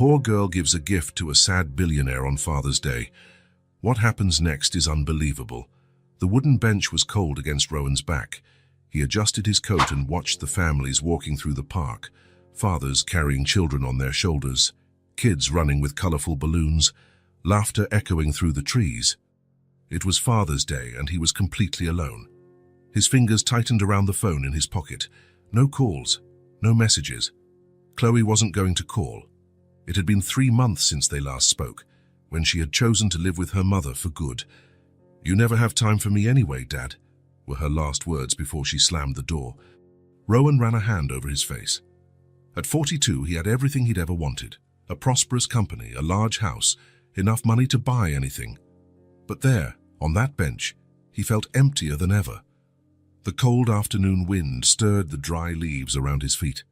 poor girl gives a gift to a sad billionaire on Father's Day. What happens next is unbelievable. The wooden bench was cold against Rowan's back. He adjusted his coat and watched the families walking through the park, fathers carrying children on their shoulders, kids running with colorful balloons, laughter echoing through the trees. It was Father's Day and he was completely alone. His fingers tightened around the phone in his pocket. No calls, no messages. Chloe wasn't going to call. It had been 3 months since they last spoke, when she had chosen to live with her mother for good. "You never have time for me anyway, Dad," were her last words before she slammed the door. Rowan ran a hand over his face. At 42, he had everything he'd ever wanted. A prosperous company, a large house, enough money to buy anything. But there, on that bench, he felt emptier than ever. The cold afternoon wind stirred the dry leaves around his feet.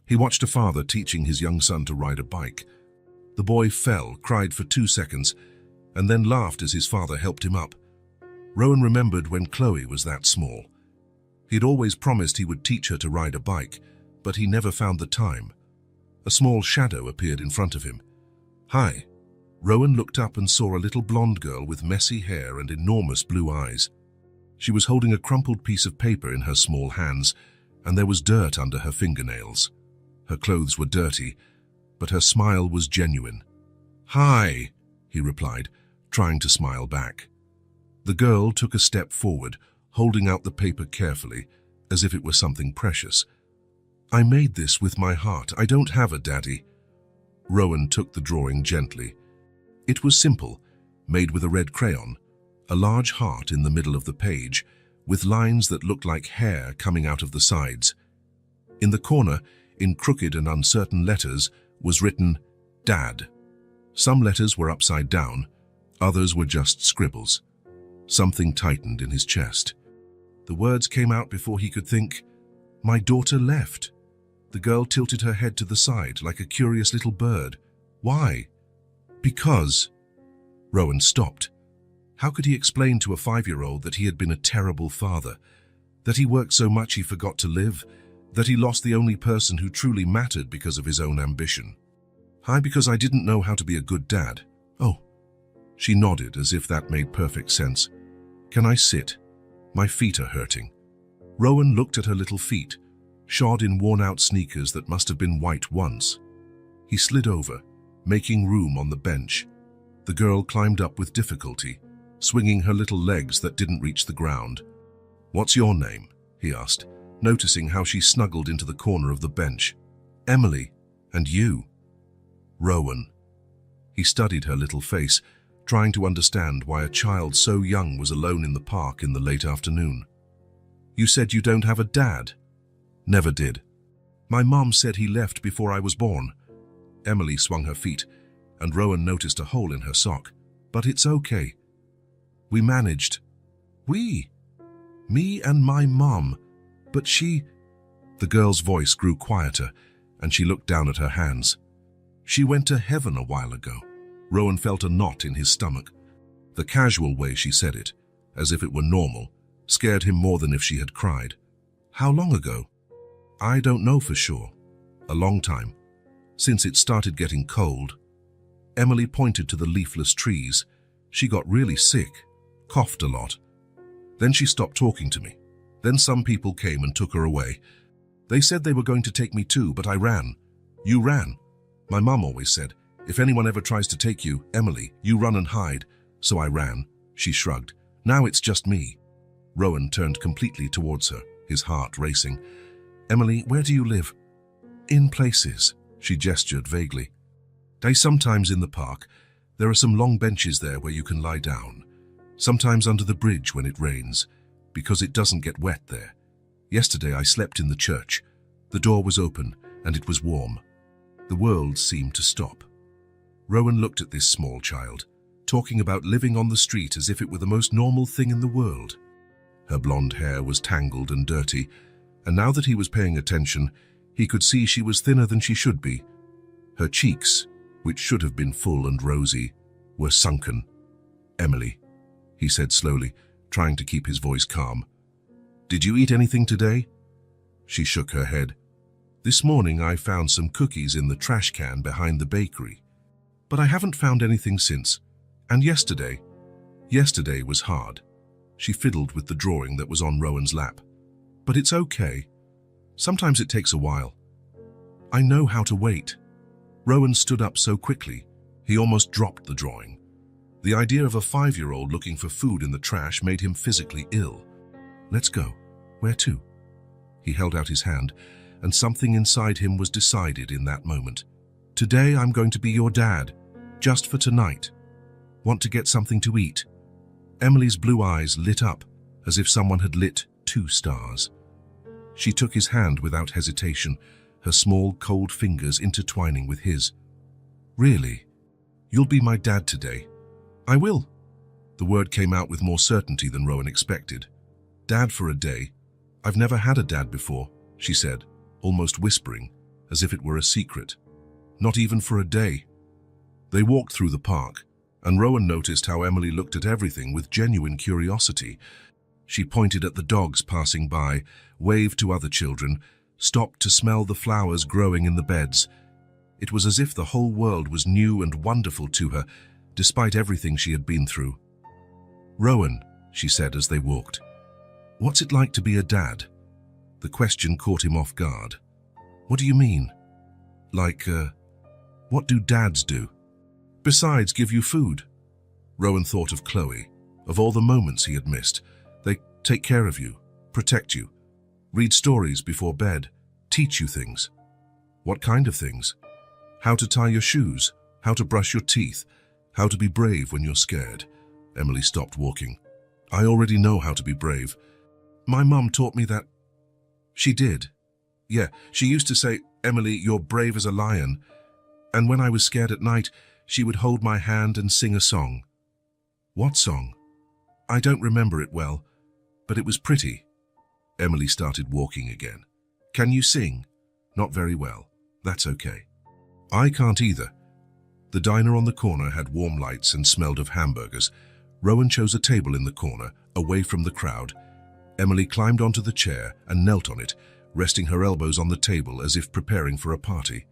He watched a father teaching his young son to ride a bike. The boy fell, cried for 2 seconds, and then laughed as his father helped him up. Rowan remembered when Chloe was that small. He'd always promised he would teach her to ride a bike, but he never found the time. A small shadow appeared in front of him. "Hi." Rowan looked up and saw a little blonde girl with messy hair and enormous blue eyes. She was holding a crumpled piece of paper in her small hands, and there was dirt under her fingernails. Her clothes were dirty, but her smile was genuine. "Hi," he replied, trying to smile back. The girl took a step forward, holding out the paper carefully, as if it were something precious. "I made this with my heart. I don't have a daddy." Rowan took the drawing gently. It was simple, made with a red crayon, a large heart in the middle of the page, with lines that looked like hair coming out of the sides. In the corner, in crooked and uncertain letters, was written, "Dad." Some letters were upside down, others were just scribbles. Something tightened in his chest. The words came out before he could think. "My daughter left." The girl tilted her head to the side like a curious little bird. "Why?" "Because." Rowan stopped. How could he explain to a 5-year-old that he had been a terrible father, that he worked so much he forgot to live, that he lost the only person who truly mattered because of his own ambition? "Hi, because I didn't know how to be a good dad." "Oh." She nodded as if that made perfect sense. "Can I sit? My feet are hurting." Rowan looked at her little feet, shod in worn-out sneakers that must have been white once. He slid over, making room on the bench. The girl climbed up with difficulty, swinging her little legs that didn't reach the ground. "What's your name?" he asked, noticing how she snuggled into the corner of the bench. "Emily. And you?" "Rowan." He studied her little face, trying to understand why a child so young was alone in the park in the late afternoon. "You said you don't have a dad?" "Never did. My mom said he left before I was born." Emily swung her feet, and Rowan noticed a hole in her sock. "But it's okay. We managed." "We?" "Me and my mom. But she—" The girl's voice grew quieter, and she looked down at her hands. "She went to heaven a while ago." Rowan felt a knot in his stomach. The casual way she said it, as if it were normal, scared him more than if she had cried. "How long ago?" "I don't know for sure. A long time. Since it started getting cold." Emily pointed to the leafless trees. "She got really sick, coughed a lot. Then she stopped talking to me. Then some people came and took her away. They said they were going to take me too, but I ran." "You ran?" "My mom always said, if anyone ever tries to take you, Emily, you run and hide." "So I ran." She shrugged. "Now it's just me." Rowan turned completely towards her, his heart racing. "Emily, where do you live?" "In places," she gestured vaguely. "Sometimes in the park. There are some long benches there where you can lie down. Sometimes under the bridge when it rains, because it doesn't get wet there. Yesterday I slept in the church. The door was open and it was warm." The world seemed to stop. Rowan looked at this small child, talking about living on the street as if it were the most normal thing in the world. Her blonde hair was tangled and dirty, and now that he was paying attention, he could see she was thinner than she should be. Her cheeks, which should have been full and rosy, were sunken. "Emily," he said slowly, trying to keep his voice calm. "Did you eat anything today?" She shook her head. This morning I found some cookies in the trash can behind the bakery. But I haven't found anything since. And yesterday was hard. She fiddled with the drawing that was on Rowan's lap. But it's okay. Sometimes it takes a while. I know how to wait. Rowan stood up so quickly, he almost dropped the drawing. The idea of a 5-year-old looking for food in the trash made him physically ill. Let's go. Where to? He held out his hand, and something inside him was decided in that moment. Today I'm going to be your dad, just for tonight. Want to get something to eat? Emily's blue eyes lit up, as if someone had lit 2 stars. She took his hand without hesitation, her small, cold fingers intertwining with his. Really? You'll be my dad today? I will. The word came out with more certainty than Rowan expected. Dad for a day? I've never had a dad before, she said, almost whispering, as if it were a secret. Not even for a day. They walked through the park, and Rowan noticed how Emily looked at everything with genuine curiosity. She pointed at the dogs passing by, waved to other children, stopped to smell the flowers growing in the beds. It was as if the whole world was new and wonderful to her, despite everything she had been through. Rowan, she said as they walked, what's it like to be a dad? The question caught him off guard. What do you mean? What do dads do? Besides give you food. Rowan thought of Chloe, of all the moments he had missed. They take care of you, protect you, read stories before bed, teach you things. What kind of things? How to tie your shoes, how to brush your teeth, how to be brave when you're scared. Emily stopped walking. I already know how to be brave. My mum taught me that. She did. Yeah, she used to say, Emily, you're brave as a lion. And when I was scared at night, she would hold my hand and sing a song. What song? I don't remember it well, but it was pretty. Emily started walking again. Can you sing? Not very well. That's okay. I can't either. The diner on the corner had warm lights and smelled of hamburgers. Rowan chose a table in the corner, away from the crowd. Emily climbed onto the chair and knelt on it, resting her elbows on the table as if preparing for a party.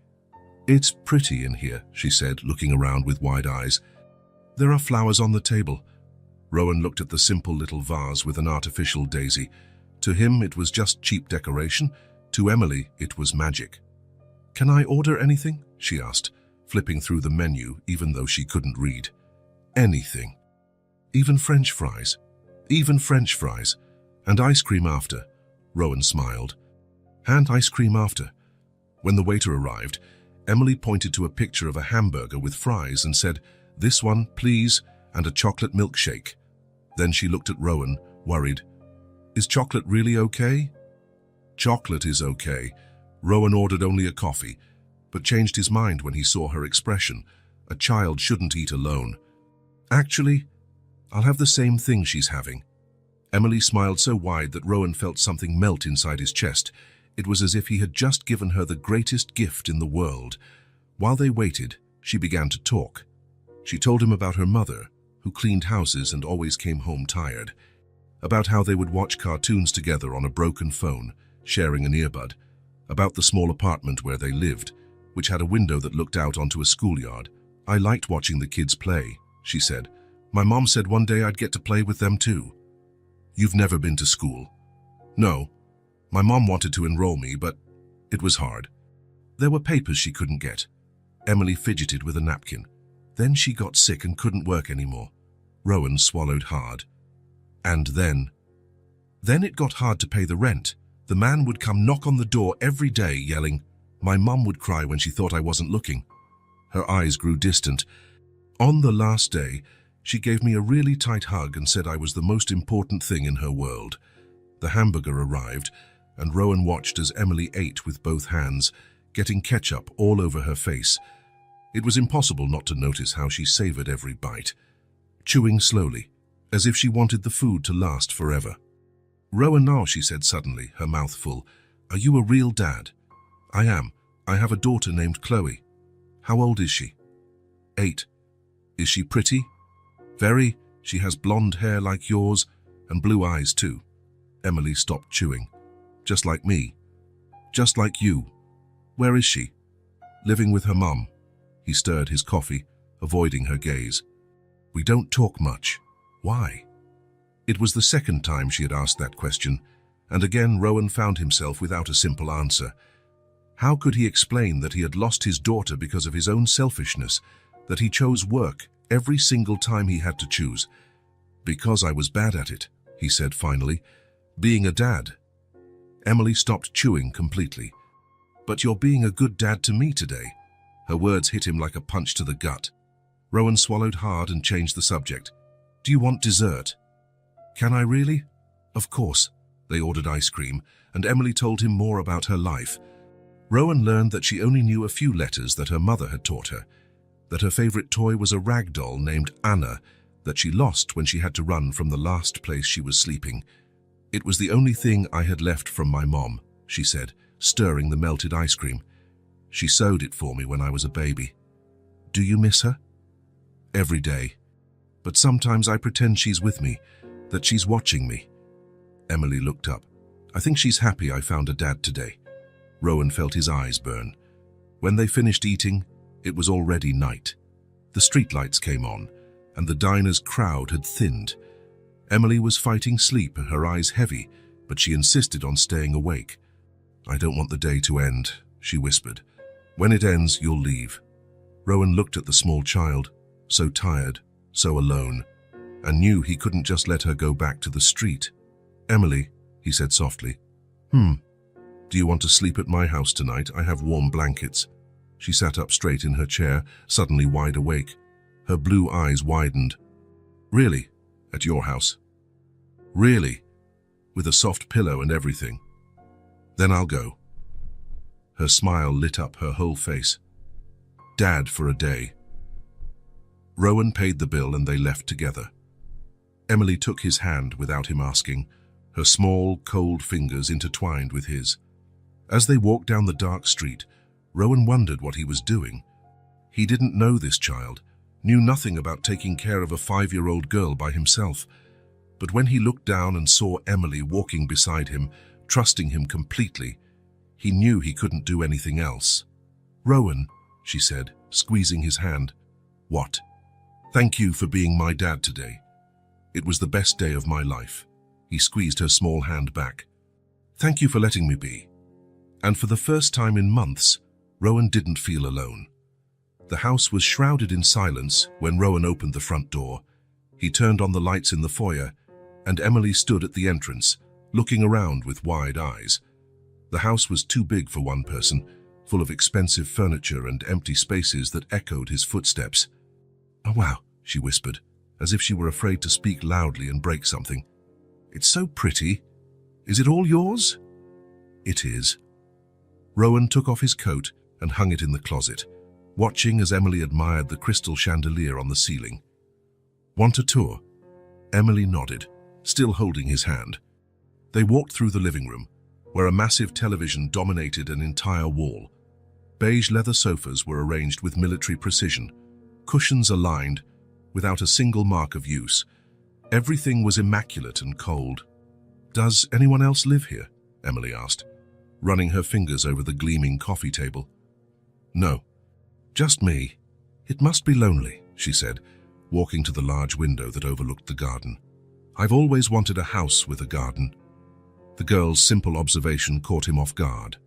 It's pretty in here, she said, looking around with wide eyes. There are flowers on the table. Rowan looked at the simple little vase with an artificial daisy. To him, it was just cheap decoration. To Emily, it was magic. Can I order anything? She asked, flipping through the menu even though she couldn't read. Anything. Even French fries. Even French fries. And ice cream after. Rowan smiled. And ice cream after. When the waiter arrived, Emily pointed to a picture of a hamburger with fries and said, "This one, please, and a chocolate milkshake." Then she looked at Rowan, worried. Is chocolate really okay? Chocolate is okay. Rowan ordered only a coffee, but changed his mind when he saw her expression. A child shouldn't eat alone. Actually, I'll have the same thing she's having. Emily smiled so wide that Rowan felt something melt inside his chest. It was as if he had just given her the greatest gift in the world. While they waited, she began to talk. She told him about her mother, who cleaned houses and always came home tired. About how they would watch cartoons together on a broken phone, sharing an earbud. About the small apartment where they lived, which had a window that looked out onto a schoolyard. I liked watching the kids play, she said. My mom said one day I'd get to play with them too. You've never been to school? No. My mom wanted to enroll me, but it was hard. There were papers she couldn't get. Emily fidgeted with a napkin. Then she got sick and couldn't work anymore. Rowan swallowed hard. And then it got hard to pay the rent. The man would come knock on the door every day yelling. My mum would cry when she thought I wasn't looking. Her eyes grew distant. On the last day, she gave me a really tight hug and said I was the most important thing in her world. The hamburger arrived, and Rowan watched as Emily ate with both hands, getting ketchup all over her face. It was impossible not to notice how she savored every bite, chewing slowly, as if she wanted the food to last forever. Rowan, now, she said suddenly, her mouth full. Are you a real dad? I am. I have a daughter named Chloe. How old is she? 8. Is she pretty? Very. She has blonde hair like yours, and blue eyes too. Emily stopped chewing. Just like me. Just like you. Where is she? Living with her mum. He stirred his coffee, avoiding her gaze. We don't talk much. Why? It was the second time she had asked that question, and again Rowan found himself without a simple answer. How could he explain that he had lost his daughter because of his own selfishness, that he chose work every single time he had to choose? Because I was bad at it, he said finally. Being a dad. Emily stopped chewing completely. But you're being a good dad to me today. Her words hit him like a punch to the gut. Rowan swallowed hard and changed the subject. Do you want dessert? Can I really? Of course. They ordered ice cream, and Emily told him more about her life. Rowan learned that she only knew a few letters that her mother had taught her, that her favorite toy was a rag doll named Anna that she lost when she had to run from the last place she was sleeping. It was the only thing I had left from my mom, she said, stirring the melted ice cream. She sewed it for me when I was a baby. Do you miss her? Every day. But sometimes I pretend she's with me, that she's watching me. Emily looked up. I think she's happy I found a dad today. Rowan felt his eyes burn. When they finished eating, it was already night. The streetlights came on, and the diner's crowd had thinned. Emily was fighting sleep, her eyes heavy, but she insisted on staying awake. I don't want the day to end, she whispered. When it ends, you'll leave. Rowan looked at the small child, so tired, so alone, and knew he couldn't just let her go back to the street. Emily, he said softly. Do you want to sleep at my house tonight? I have warm blankets. She sat up straight in her chair, suddenly wide awake. Her blue eyes widened. Really? At your house? Really? With a soft pillow and everything? Then I'll go. Her smile lit up her whole face. Dad for a day. Rowan paid the bill and they left together. Emily took his hand without him asking, her small, cold fingers intertwined with his. As they walked down the dark street, Rowan wondered what he was doing. He didn't know this child, knew nothing about taking care of a 5-year-old girl by himself. But when he looked down and saw Emily walking beside him, trusting him completely, he knew he couldn't do anything else. Rowan, she said, squeezing his hand. What? Thank you for being my dad today. It was the best day of my life. He squeezed her small hand back. Thank you for letting me be. And for the first time in months, Rowan didn't feel alone. The house was shrouded in silence when Rowan opened the front door. He turned on the lights in the foyer, and Emily stood at the entrance, looking around with wide eyes. The house was too big for one person, full of expensive furniture and empty spaces that echoed his footsteps. Oh wow, she whispered, as if she were afraid to speak loudly and break something. It's so pretty. Is it all yours? It is. Rowan took off his coat and hung it in the closet, watching as Emily admired the crystal chandelier on the ceiling. Want a tour? Emily nodded, still holding his hand. They walked through the living room, where a massive television dominated an entire wall. Beige leather sofas were arranged with military precision, cushions aligned, without a single mark of use. Everything was immaculate and cold. Does anyone else live here? Emily asked, running her fingers over the gleaming coffee table. No, just me. It must be lonely, she said, walking to the large window that overlooked the garden. I've always wanted a house with a garden. The girl's simple observation caught him off guard.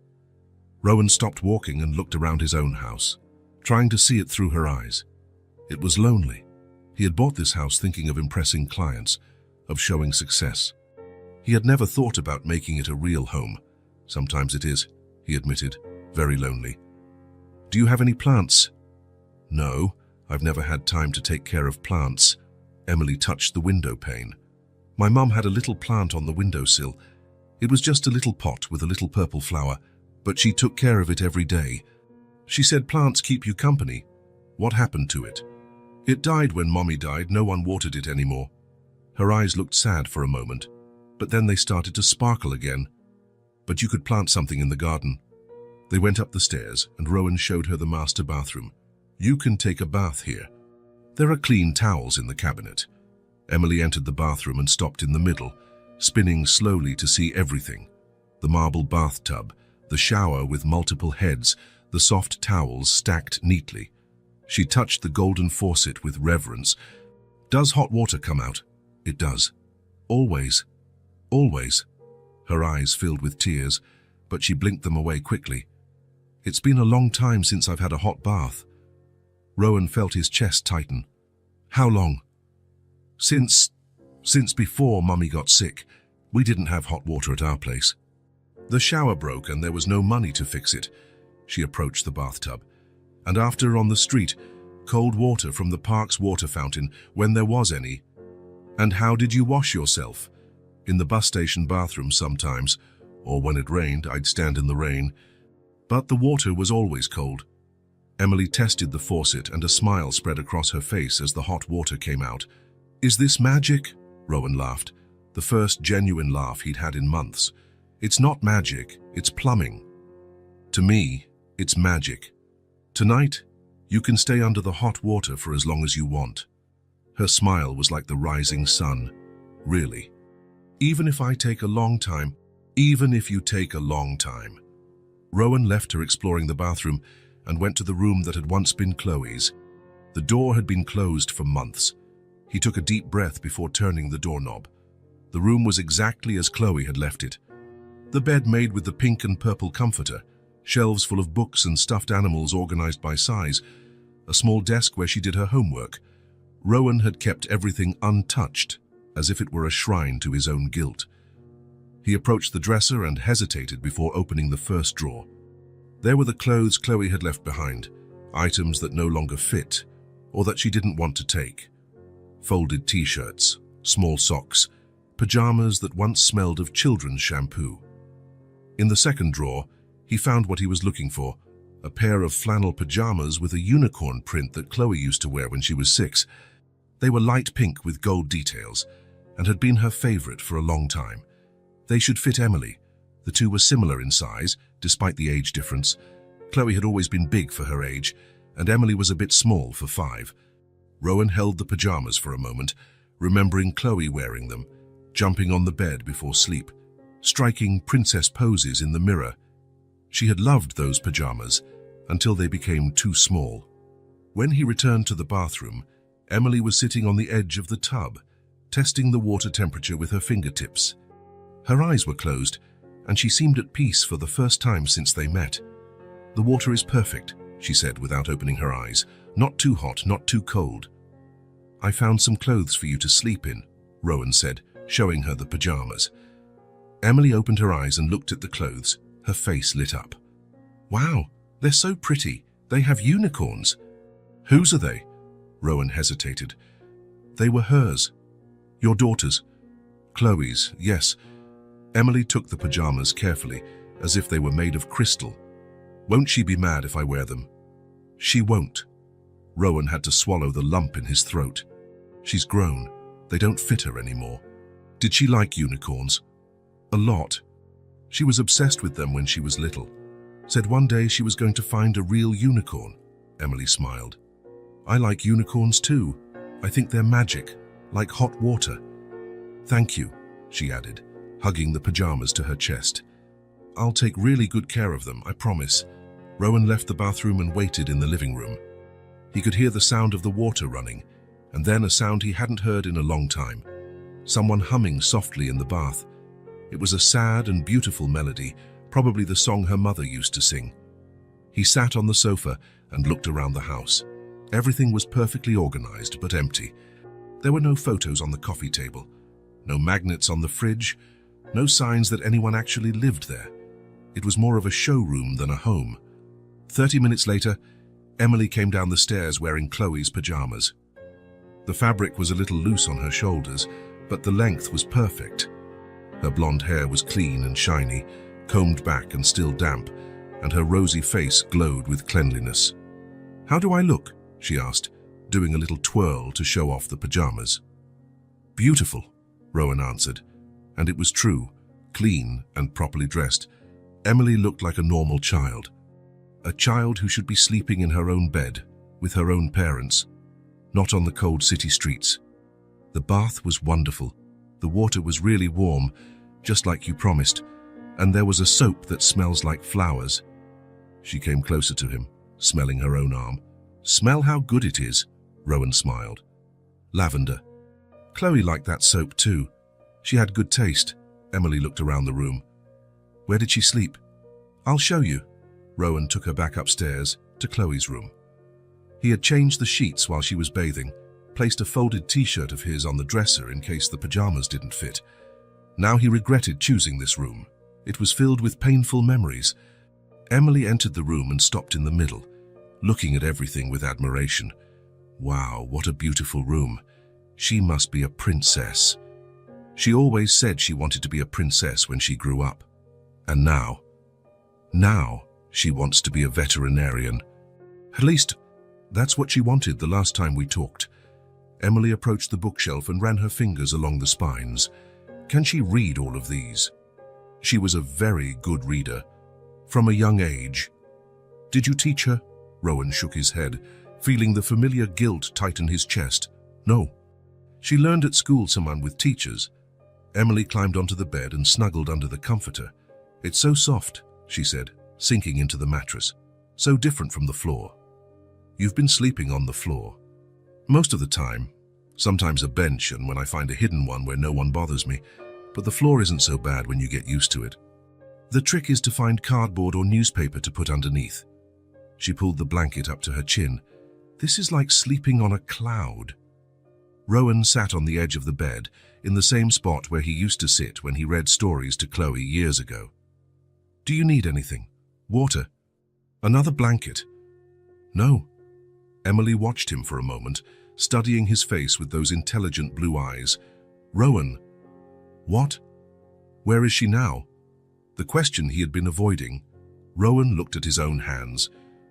Rowan stopped walking and looked around his own house, trying to see it through her eyes. It was lonely. He had bought this house thinking of impressing clients, of showing success. He had never thought about making it a real home. Sometimes it is, he admitted, very lonely. Do you have any plants? No, I've never had time to take care of plants. Emily touched the window pane. My mum had a little plant on the windowsill. It was just a little pot with a little purple flower, but she took care of it every day. She said plants keep you company. What happened to it? It died when Mommy died. No one watered it anymore. Her eyes looked sad for a moment, but then they started to sparkle again. But you could plant something in the garden. They went up the stairs, and Rowan showed her the master bathroom. You can take a bath here. There are clean towels in the cabinet. Emily entered the bathroom and stopped in the middle, spinning slowly to see everything. The marble bathtub, The shower with multiple heads, the soft towels stacked neatly. She touched the golden faucet with reverence. "Does hot water come out?" "It does. Always. Always." Her eyes filled with tears, but she blinked them away quickly. "It's been a long time since I've had a hot bath." Rowan felt his chest tighten. "How long?" Since before Mummy got sick. We didn't have hot water at our place. The shower broke and there was no money to fix it." She approached the bathtub. "And after, on the street, cold water from the park's water fountain, when there was any." "And how did you wash yourself?" "In the bus station bathroom sometimes, or when it rained, I'd stand in the rain. But the water was always cold." Emily tested the faucet and a smile spread across her face as the hot water came out. "Is this magic?" Rowan laughed, the first genuine laugh he'd had in months. "It's not magic, it's plumbing. To me, it's magic. Tonight, you can stay under the hot water for as long as you want." Her smile was like the rising sun. "Really? Even if I take a long time?" "Even if you take a long time." Rowan left her exploring the bathroom and went to the room that had once been Chloe's. The door had been closed for months. He took a deep breath before turning the doorknob. The room was exactly as Chloe had left it. The bed made with the pink and purple comforter, shelves full of books and stuffed animals organized by size, a small desk where she did her homework. Rowan had kept everything untouched, as if it were a shrine to his own guilt. He approached the dresser and hesitated before opening the first drawer. There were the clothes Chloe had left behind, items that no longer fit, or that she didn't want to take. Folded t-shirts, small socks, pajamas that once smelled of children's shampoo. In the second drawer, he found what he was looking for, a pair of flannel pajamas with a unicorn print that Chloe used to wear when she was 6. They were light pink with gold details, and had been her favorite for a long time. They should fit Emily. The two were similar in size, despite the age difference. Chloe had always been big for her age, and Emily was a bit small for 5. Rowan held the pajamas for a moment, remembering Chloe wearing them, jumping on the bed before sleep, striking princess poses in the mirror. She had loved those pajamas until they became too small. When he returned to the bathroom, Emily was sitting on the edge of the tub, testing the water temperature with her fingertips. Her eyes were closed, and she seemed at peace for the first time since they met. "The water is perfect," she said without opening her eyes. "Not too hot, not too cold." "I found some clothes for you to sleep in," Rowan said, showing her the pajamas. Emily opened her eyes and looked at the clothes, her face lit up. "Wow, they're so pretty. They have unicorns." "Whose are they?" Rowan hesitated. "They were hers. Your daughter's." "Chloe's, yes." Emily took the pajamas carefully, as if they were made of crystal. "Won't she be mad if I wear them?" "She won't." Rowan had to swallow the lump in his throat. "She's grown. They don't fit her anymore." "Did she like unicorns?" "A lot. She was obsessed with them when she was little. Said one day she was going to find a real unicorn." Emily smiled. "I like unicorns too. I think they're magic, like hot water." "Thank you," she added, hugging the pajamas to her chest. "I'll take really good care of them, I promise." Rowan left the bathroom and waited in the living room. He could hear the sound of the water running, and then a sound he hadn't heard in a long time. Someone humming softly in the bath. It was a sad and beautiful melody, probably the song her mother used to sing. He sat on the sofa and looked around the house. Everything was perfectly organized but empty. There were no photos on the coffee table, no magnets on the fridge, no signs that anyone actually lived there. It was more of a showroom than a home. 30 minutes later, Emily came down the stairs wearing Chloe's pajamas. The fabric was a little loose on her shoulders, but the length was perfect. Her blonde hair was clean and shiny, combed back and still damp, and her rosy face glowed with cleanliness. "How do I look?" she asked, doing a little twirl to show off the pajamas. "Beautiful," Rowan answered, and it was true. Clean and properly dressed, Emily looked like a normal child. A child who should be sleeping in her own bed, with her own parents, not on the cold city streets. The bath was wonderful. The water was really warm, just like you promised. And there was a soap that smells like flowers. She came closer to him, smelling her own arm. Smell how good it is, Rowan smiled. Lavender. Chloe liked that soap too. She had good taste. Emily looked around the room. Where did she sleep? I'll show you. Rowan took her back upstairs to Chloe's room. He had changed the sheets while she was bathing, placed a folded t-shirt of his on the dresser in case the pajamas didn't fit. Now he regretted choosing this room. It was filled with painful memories. Emily entered the room and stopped in the middle, looking at everything with admiration. Wow, what a beautiful room. She must be a princess. She always said she wanted to be a princess when she grew up. And now she wants to be a veterinarian. At least, that's what she wanted the last time we talked. Emily approached the bookshelf and ran her fingers along the spines. Can she read all of these? She was a very good reader, from a young age. Did you teach her? Rowan shook his head, feeling the familiar guilt tighten his chest. No. She learned at school, someone with teachers. Emily climbed onto the bed and snuggled under the comforter. It's so soft, she said, sinking into the mattress. So different from the floor. You've been sleeping on the floor. Most of the time. Sometimes a bench, and when I find a hidden one where no one bothers me. But the floor isn't so bad when you get used to it. The trick is to find cardboard or newspaper to put underneath. She pulled the blanket up to her chin. This is like sleeping on a cloud. Rowan sat on the edge of the bed, in the same spot where he used to sit when he read stories to Chloe years ago. Do you need anything? Water? Another blanket? No. Emily watched him for a moment, studying his face with those intelligent blue eyes. Rowan. What? Where is she now? The question he had been avoiding. Rowan looked at his own hands,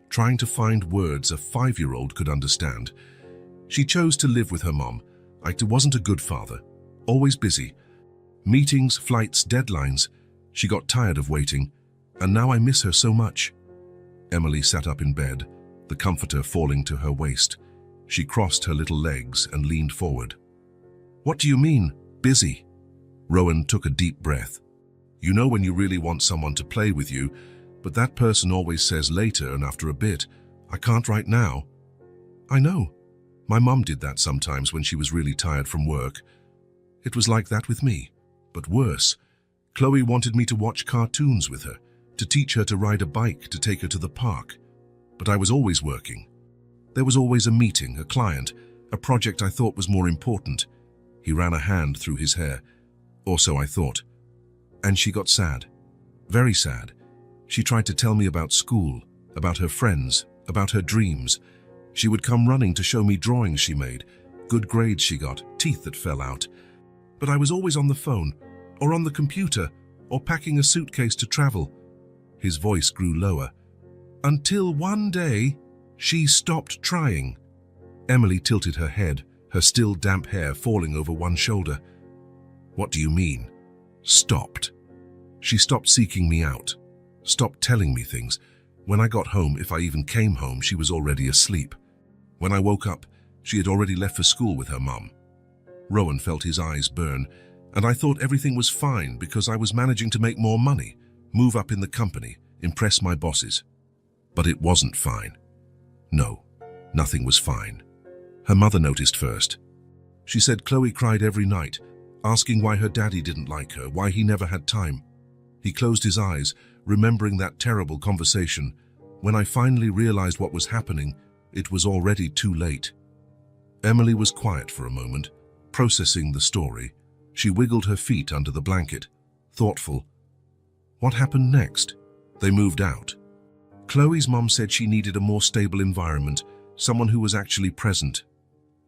trying to find words a 5-year-old could understand. She chose to live with her mom. I wasn't a good father. Always busy. Meetings, flights, deadlines. She got tired of waiting, and now I miss her so much. Emily sat up in bed, the comforter falling to her waist. She crossed her little legs and leaned forward. What do you mean, busy? Rowan took a deep breath. You know when you really want someone to play with you, but that person always says later and after a bit, I can't right now. I know. My mum did that sometimes when she was really tired from work. It was like that with me, but worse. Chloe wanted me to watch cartoons with her, to teach her to ride a bike, to take her to the park. But I was always working. There was always a meeting, a client, a project I thought was more important. He ran a hand through his hair. Or so I thought. And she got sad. Very sad. She tried to tell me about school, about her friends, about her dreams. She would come running to show me drawings she made, good grades she got, teeth that fell out. But I was always on the phone, or on the computer, or packing a suitcase to travel. His voice grew lower. Until one day, she stopped trying. Emily tilted her head, her still damp hair falling over one shoulder. What do you mean? Stopped. She stopped seeking me out, stopped telling me things. When I got home, if I even came home, she was already asleep. When I woke up, she had already left for school with her mum. Rowan felt his eyes burn, and I thought everything was fine because I was managing to make more money, move up in the company, impress my bosses. But it wasn't fine. No, nothing was fine. Her mother noticed first. She said Chloe cried every night, asking why her daddy didn't like her, why he never had time. He closed his eyes, remembering that terrible conversation. When I finally realized what was happening, it was already too late. Emily was quiet for a moment, processing the story. She wiggled her feet under the blanket, thoughtful. What happened next? They moved out. Chloe's mom said she needed a more stable environment, someone who was actually present.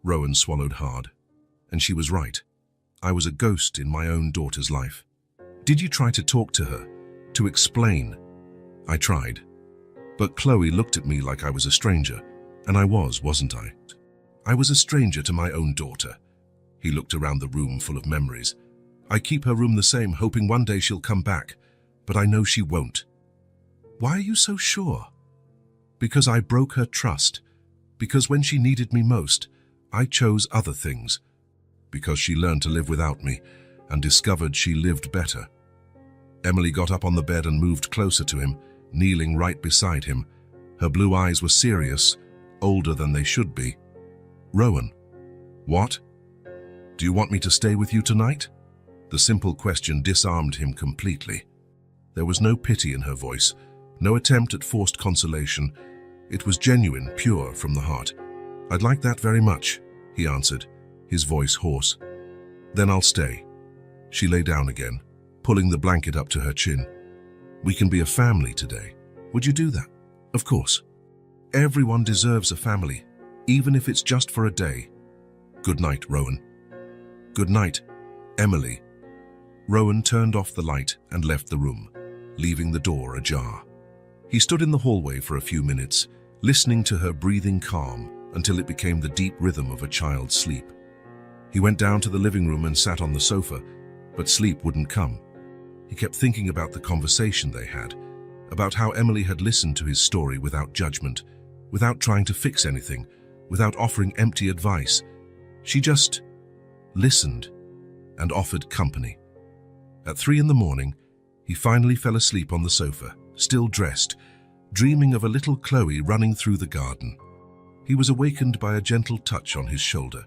Rowan swallowed hard. And she was right. I was a ghost in my own daughter's life. Did you try to talk to her? To explain? I tried. But Chloe looked at me like I was a stranger. And I was, wasn't I? I was a stranger to my own daughter. He looked around the room full of memories. I keep her room the same, hoping one day she'll come back. But I know she won't. Why are you so sure? Because I broke her trust. Because when she needed me most, I chose other things. Because she learned to live without me and discovered she lived better. Emily got up on the bed and moved closer to him, kneeling right beside him. Her blue eyes were serious, older than they should be. "Rowan, what? Do you want me to stay with you tonight?" The simple question disarmed him completely. There was no pity in her voice, no attempt at forced consolation. It was genuine, pure, from the heart. "I'd like that very much," he answered, his voice hoarse. "Then I'll stay." She lay down again, pulling the blanket up to her chin. "We can be a family today. Would you do that?" "Of course. Everyone deserves a family, even if it's just for a day." "Good night, Rowan." "Good night, Emily." Rowan turned off the light and left the room, leaving the door ajar. He stood in the hallway for a few minutes, listening to her breathing calm until it became the deep rhythm of a child's sleep. He went down to the living room and sat on the sofa, but sleep wouldn't come. He kept thinking about the conversation they had, about how Emily had listened to his story without judgment, without trying to fix anything, without offering empty advice. She just listened and offered company. At 3 in the morning, he finally fell asleep on the sofa, still dressed, dreaming of a little Chloe running through the garden. He was awakened by a gentle touch on his shoulder.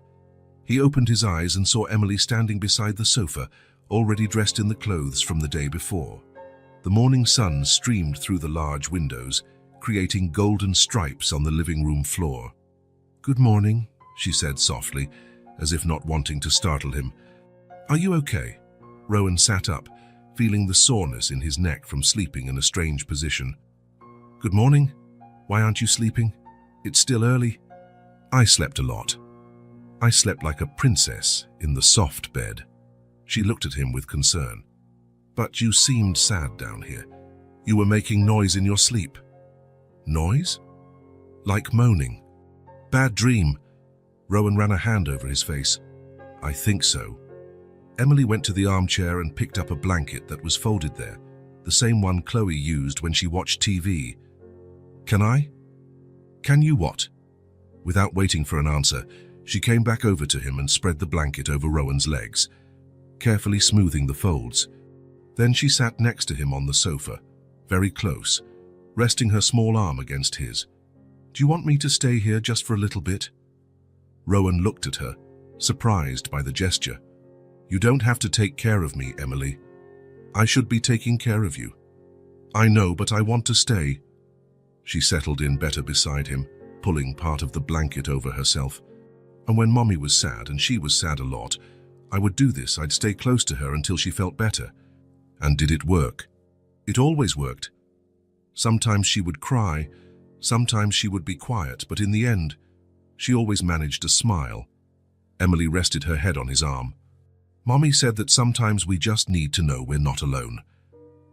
He opened his eyes and saw Emily standing beside the sofa, already dressed in the clothes from the day before. The morning sun streamed through the large windows, creating golden stripes on the living room floor. "Good morning," she said softly, as if not wanting to startle him. "Are you okay?" Rowan sat up, feeling the soreness in his neck from sleeping in a strange position. "Good morning. Why aren't you sleeping? It's still early." "I slept a lot. I slept like a princess in the soft bed." She looked at him with concern. "But you seemed sad down here. You were making noise in your sleep." "Noise? Like moaning. Bad dream." Rowan ran a hand over his face. "I think so." Emily went to the armchair and picked up a blanket that was folded there, the same one Chloe used when she watched TV. "Can I?" "Can you what?" Without waiting for an answer, she came back over to him and spread the blanket over Rowan's legs, carefully smoothing the folds. Then she sat next to him on the sofa, very close, resting her small arm against his. "Do you want me to stay here just for a little bit?" Rowan looked at her, surprised by the gesture. "You don't have to take care of me, Emily. I should be taking care of you." "I know, but I want to stay." She settled in better beside him, pulling part of the blanket over herself. "And when Mommy was sad, and she was sad a lot, I would do this. I'd stay close to her until she felt better." "And did it work?" "It always worked. Sometimes she would cry, sometimes she would be quiet, but in the end, she always managed to smile." Emily rested her head on his arm. "Mommy said that sometimes we just need to know we're not alone."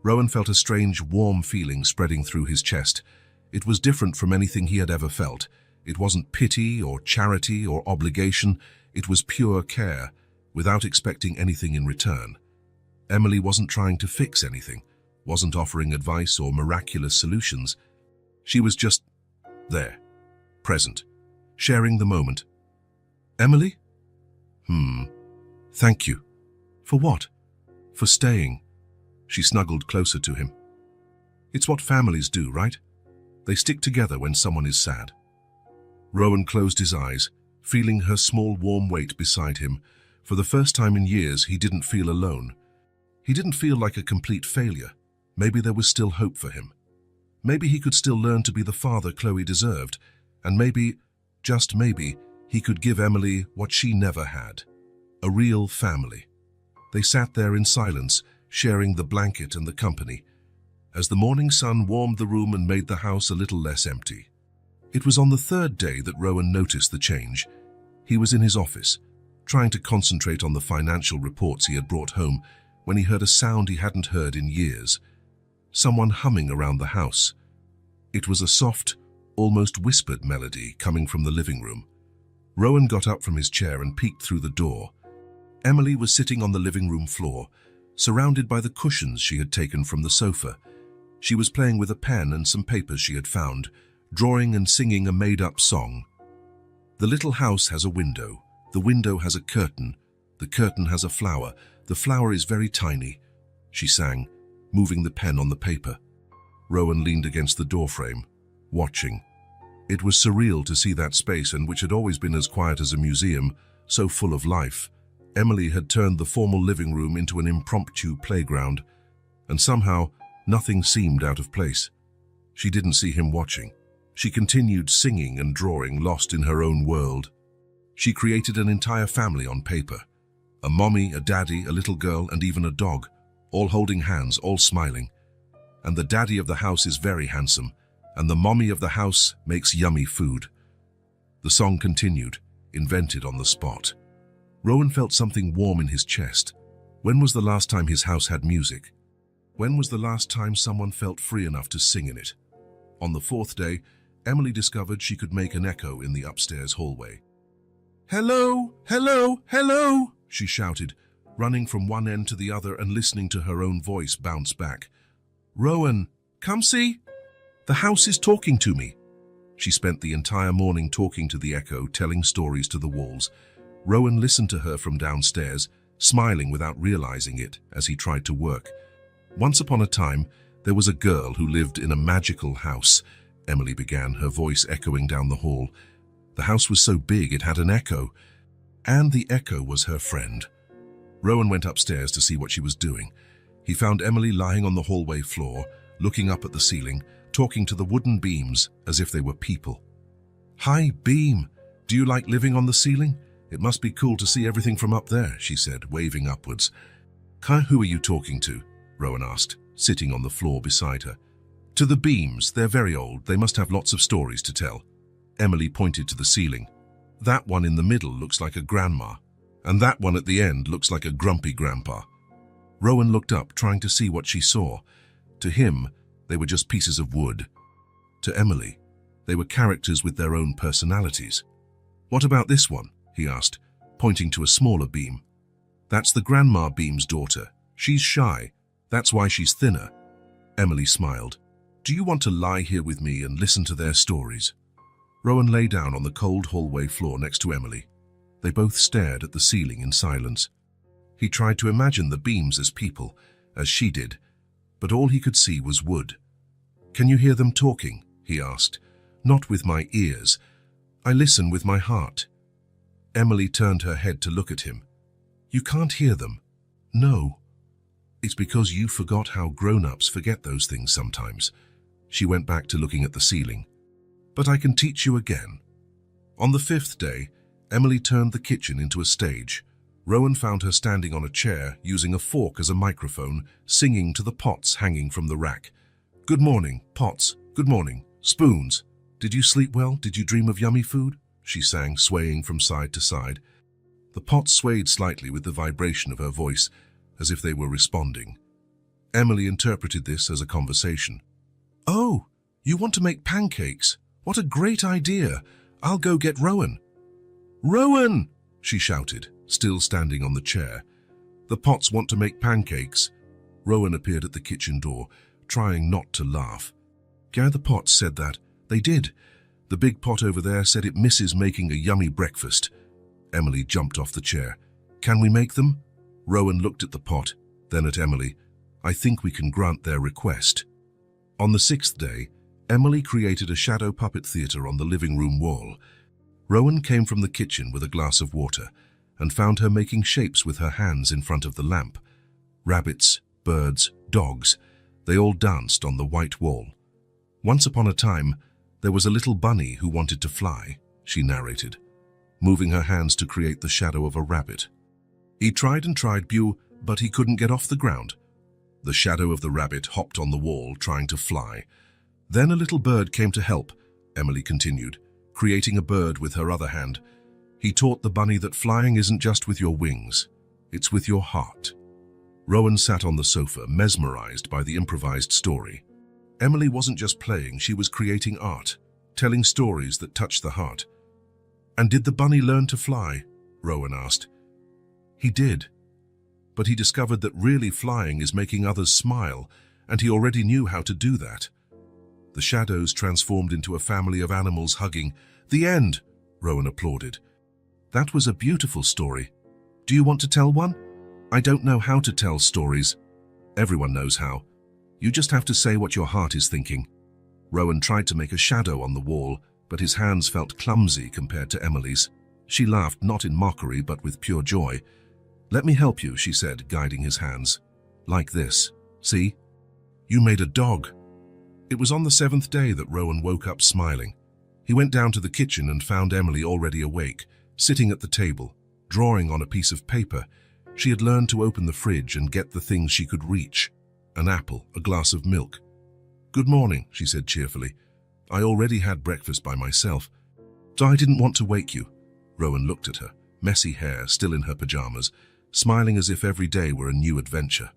Rowan felt a strange, warm feeling spreading through his chest. It was different from anything he had ever felt. It wasn't pity or charity or obligation. It was pure care, without expecting anything in return. Emily wasn't trying to fix anything, wasn't offering advice or miraculous solutions. She was just there, present, sharing the moment. "Emily?" "Thank you." "For what?" "For staying." She snuggled closer to him. "It's what families do, right? They stick together when someone is sad." Rowan closed his eyes, feeling her small warm weight beside him. For the first time in years, he didn't feel alone. He didn't feel like a complete failure. Maybe there was still hope for him. Maybe he could still learn to be the father Chloe deserved, and maybe, just maybe, he could give Emily what she never had. A real family. They sat there in silence, sharing the blanket and the company, as the morning sun warmed the room and made the house a little less empty. It was on the third day that Rowan noticed the change. He was in his office, trying to concentrate on the financial reports he had brought home, when he heard a sound he hadn't heard in years. Someone humming around the house. It was a soft, almost whispered melody coming from the living room. Rowan got up from his chair and peeked through the door. Emily was sitting on the living room floor, surrounded by the cushions she had taken from the sofa. She was playing with a pen and some papers she had found, drawing and singing a made-up song. "The little house has a window. The window has a curtain. The curtain has a flower. The flower is very tiny," she sang, moving the pen on the paper. Rowan leaned against the doorframe, watching. It was surreal to see that space, and which had always been as quiet as a museum, so full of life. Emily had turned the formal living room into an impromptu playground, and somehow nothing seemed out of place. She didn't see him watching. She continued singing and drawing, lost in her own world. She created an entire family on paper. A mommy, a daddy, a little girl, and even a dog, all holding hands, all smiling. And the daddy of the house is very handsome, and the mommy of the house makes yummy food. The song continued, invented on the spot. Rowan felt something warm in his chest. When was the last time his house had music? When was the last time someone felt free enough to sing in it? On the fourth day, Emily discovered she could make an echo in the upstairs hallway. "Hello, hello, hello," she shouted, running from one end to the other and listening to her own voice bounce back. "Rowan, come see. The house is talking to me." She spent the entire morning talking to the echo, telling stories to the walls. Rowan listened to her from downstairs, smiling without realizing it as he tried to work. "Once upon a time, there was a girl who lived in a magical house," Emily began, her voice echoing down the hall. The house was so big it had an echo, and the echo was her friend. Rowan went upstairs to see what she was doing. He found Emily lying on the hallway floor, looking up at the ceiling, talking to the wooden beams as if they were people. "Hi, Beam. Do you like living on the ceiling? It must be cool to see everything from up there," she said, waving upwards. "Who are you talking to?" Rowan asked, sitting on the floor beside her. "To the beams. They're very old. They must have lots of stories to tell." Emily pointed to the ceiling. "That one in the middle looks like a grandma, and that one at the end looks like a grumpy grandpa." Rowan looked up, trying to see what she saw. To him, they were just pieces of wood. To Emily, they were characters with their own personalities. "What about this one?" he asked, pointing to a smaller beam. "That's the Grandma Beam's daughter. She's shy. That's why she's thinner." Emily smiled. "Do you want to lie here with me and listen to their stories?" Rowan lay down on the cold hallway floor next to Emily. They both stared at the ceiling in silence. He tried to imagine the beams as people, as she did, but all he could see was wood. "Can you hear them talking?" he asked. "Not with my ears. I listen with my heart." Emily turned her head to look at him. "You can't hear them." "No. It's because you forgot how grown-ups forget those things sometimes." She went back to looking at the ceiling. "But I can teach you again." On the fifth day, Emily turned the kitchen into a stage. Rowan found her standing on a chair, using a fork as a microphone, singing to the pots hanging from the rack. "Good morning, pots. Good morning, spoons. Did you sleep well? Did you dream of yummy food?" she sang, swaying from side to side. The pots swayed slightly with the vibration of her voice, as if they were responding. Emily interpreted this as a conversation. "Oh, you want to make pancakes? What a great idea! I'll go get Rowan." "Rowan!" she shouted, still standing on the chair. "The pots want to make pancakes." Rowan appeared at the kitchen door, trying not to laugh. "Yeah, the pots said that. They did. The big pot over there said it misses making a yummy breakfast." Emily jumped off the chair. "Can we make them?" Rowan looked at the pot, then at Emily. "I think we can grant their request." On the sixth day, Emily created a shadow puppet theater on the living room wall. Rowan came from the kitchen with a glass of water and found her making shapes with her hands in front of the lamp. Rabbits, birds, dogs, they all danced on the white wall. "Once upon a time, there was a little bunny who wanted to fly," she narrated, moving her hands to create the shadow of a rabbit. "He tried and tried, but he couldn't get off the ground." The shadow of the rabbit hopped on the wall, trying to fly. "Then a little bird came to help," Emily continued, creating a bird with her other hand. "He taught the bunny that flying isn't just with your wings, it's with your heart." Rowan sat on the sofa, mesmerized by the improvised story. Emily wasn't just playing, she was creating art, telling stories that touched the heart. "And did the bunny learn to fly?" Rowan asked. "He did. But he discovered that really flying is making others smile, and he already knew how to do that." The shadows transformed into a family of animals hugging. "The end!" Rowan applauded. "That was a beautiful story. Do you want to tell one?" "I don't know how to tell stories." "Everyone knows how. You just have to say what your heart is thinking. Rowan tried to make a shadow on the wall, but his hands felt clumsy compared to Emily's. She laughed, not in mockery, but with pure joy. "Let me help you," she said, guiding his hands. "Like this. See? You made a dog." It was on the 7th day that Rowan woke up smiling. He went down to the kitchen and found Emily already awake, sitting at the table, drawing on a piece of paper. She had learned to open the fridge and get the things she could reach: an apple, a glass of milk. "Good morning," she said cheerfully. "I already had breakfast by myself, so I didn't want to wake you." Rowan looked at her, messy hair still in her pajamas, smiling as if every day were a new adventure.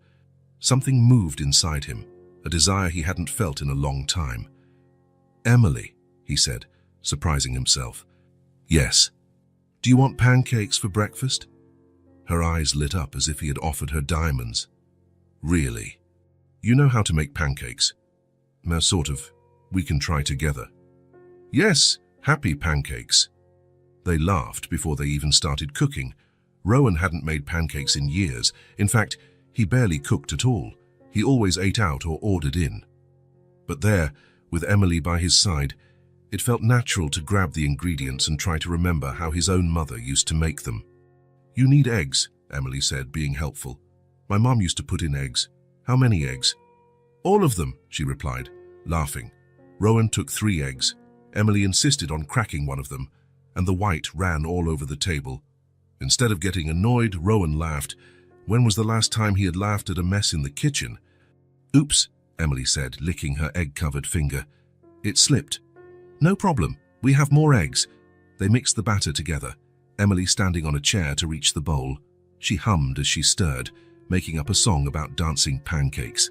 Something moved inside him, a desire he hadn't felt in a long time. "Emily," he said, surprising himself. "Yes. Do you want pancakes for breakfast?" Her eyes lit up as if he had offered her diamonds. "Really? You know how to make pancakes?" Sort of. We can try together." "Yes, happy pancakes." They laughed before they even started cooking. Rowan hadn't made pancakes in years. In fact, he barely cooked at all. He always ate out or ordered in. But there, with Emily by his side, it felt natural to grab the ingredients and try to remember how his own mother used to make them. "You need eggs," Emily said, being helpful. "My mom used to put in eggs." "How many eggs?" "All of them," she replied, laughing. Rowan took 3 eggs. Emily insisted on cracking one of them, and the white ran all over the table. Instead of getting annoyed, Rowan laughed. When was the last time he had laughed at a mess in the kitchen? "Oops," Emily said, licking her egg-covered finger. "It slipped." "No problem. We have more eggs." They mixed the batter together, Emily standing on a chair to reach the bowl. She hummed as she stirred, making up a song about dancing pancakes.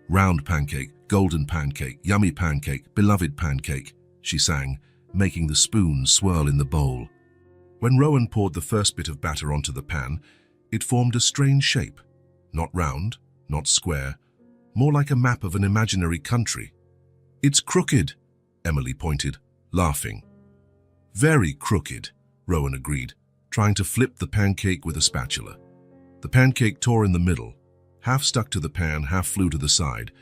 "Round pancake, golden pancake, yummy pancake, beloved pancake," she sang, making the spoon swirl in the bowl. When Rowan poured the first bit of batter onto the pan, it formed a strange shape. Not round, not square, more like a map of an imaginary country. "It's crooked," Emily pointed, laughing. "Very crooked," Rowan agreed, trying to flip the pancake with a spatula. The pancake tore in the middle. Half stuck to the pan, half flew to the side.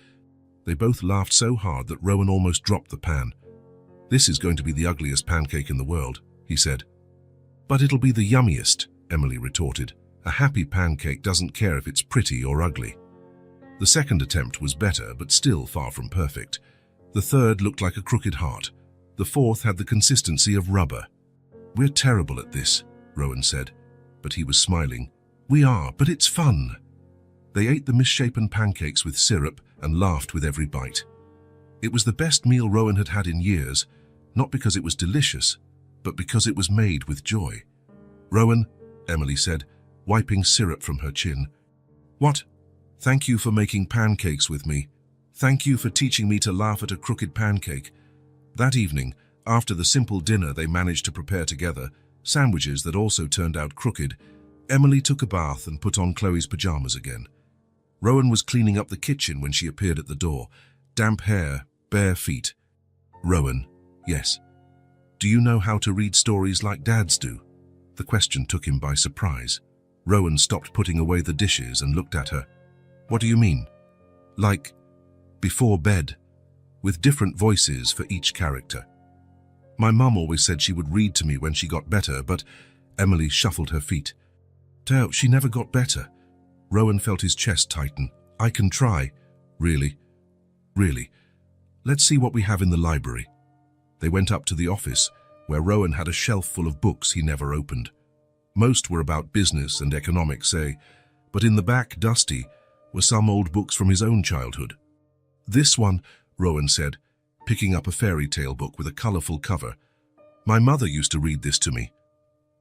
They both laughed so hard that Rowan almost dropped the pan. "This is going to be the ugliest pancake in the world," he said. "But it'll be the yummiest," Emily retorted. "A happy pancake doesn't care if it's pretty or ugly." The second attempt was better, but still far from perfect. The third looked like a crooked heart. The fourth had the consistency of rubber. "We're terrible at this," Rowan said, but he was smiling. "We are, but it's fun." They ate the misshapen pancakes with syrup and laughed with every bite. It was the best meal Rowan had had in years, not because it was delicious, but because it was made with joy. "Rowan," Emily said, wiping syrup from her chin. "What? Thank you for making pancakes with me. Thank you for teaching me to laugh at a crooked pancake." That evening, after the simple dinner they managed to prepare together, sandwiches that also turned out crooked, Emily took a bath and put on Chloe's pajamas again. Rowan was cleaning up the kitchen when she appeared at the door. Damp hair, bare feet. "Rowan, yes. Do you know how to read stories like dads do?" The question took him by surprise. Rowan stopped putting away the dishes and looked at her. "What do you mean?" "Like, before bed, with different voices for each character. My mum always said she would read to me when she got better, but..." Emily shuffled her feet. "Tell, she never got better." Rowan felt his chest tighten. "I can try." "Really? Really? Let's see what we have in the library." They went up to the office, where Rowan had a shelf full of books he never opened. Most were about business and economics, but in the back, dusty, were some old books from his own childhood. "This one," Rowan said, picking up a fairy tale book with a colorful cover. "My mother used to read this to me."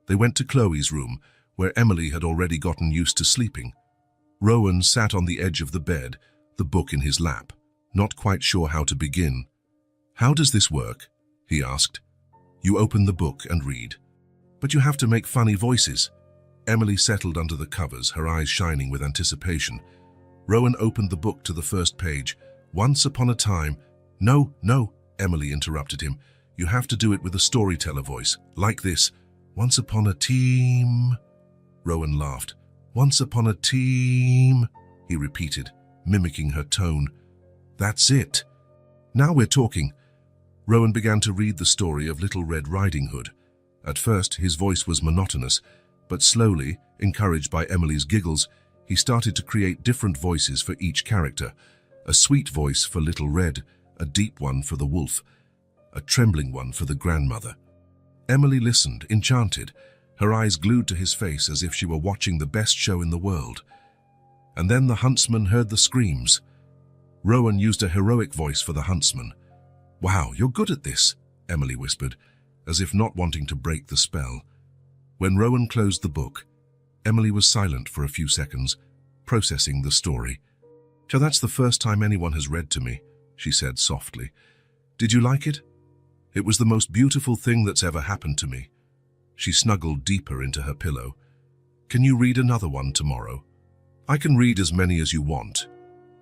They went to Chloe's room, where Emily had already gotten used to sleeping. Rowan sat on the edge of the bed, the book in his lap, not quite sure how to begin. "How does this work?" he asked. "You open the book and read. But you have to make funny voices." Emily settled under the covers, her eyes shining with anticipation. Rowan opened the book to the first page. "Once upon a time..." "No, no," Emily interrupted him. "You have to do it with a storyteller voice, like this. Once upon a team..." Rowan laughed. "Once upon a team..." he repeated, mimicking her tone. That's it. Now we're talking. Rowan began to read the story of Little Red Riding Hood. At first, his voice was monotonous, but slowly, encouraged by Emily's giggles, he started to create different voices for each character. A sweet voice for Little Red, a deep one for the wolf, a trembling one for the grandmother. Emily listened, enchanted, her eyes glued to his face as if she were watching the best show in the world. And then the huntsman heard the screams. Rowan used a heroic voice for the huntsman. "Wow, you're good at this," Emily whispered, as if not wanting to break the spell. When Rowan closed the book, Emily was silent for a few seconds, processing the story. "So that's the first time anyone has read to me," she said softly. "Did you like it?" "It was the most beautiful thing that's ever happened to me." She snuggled deeper into her pillow. "Can you read another one tomorrow?" "I can read as many as you want.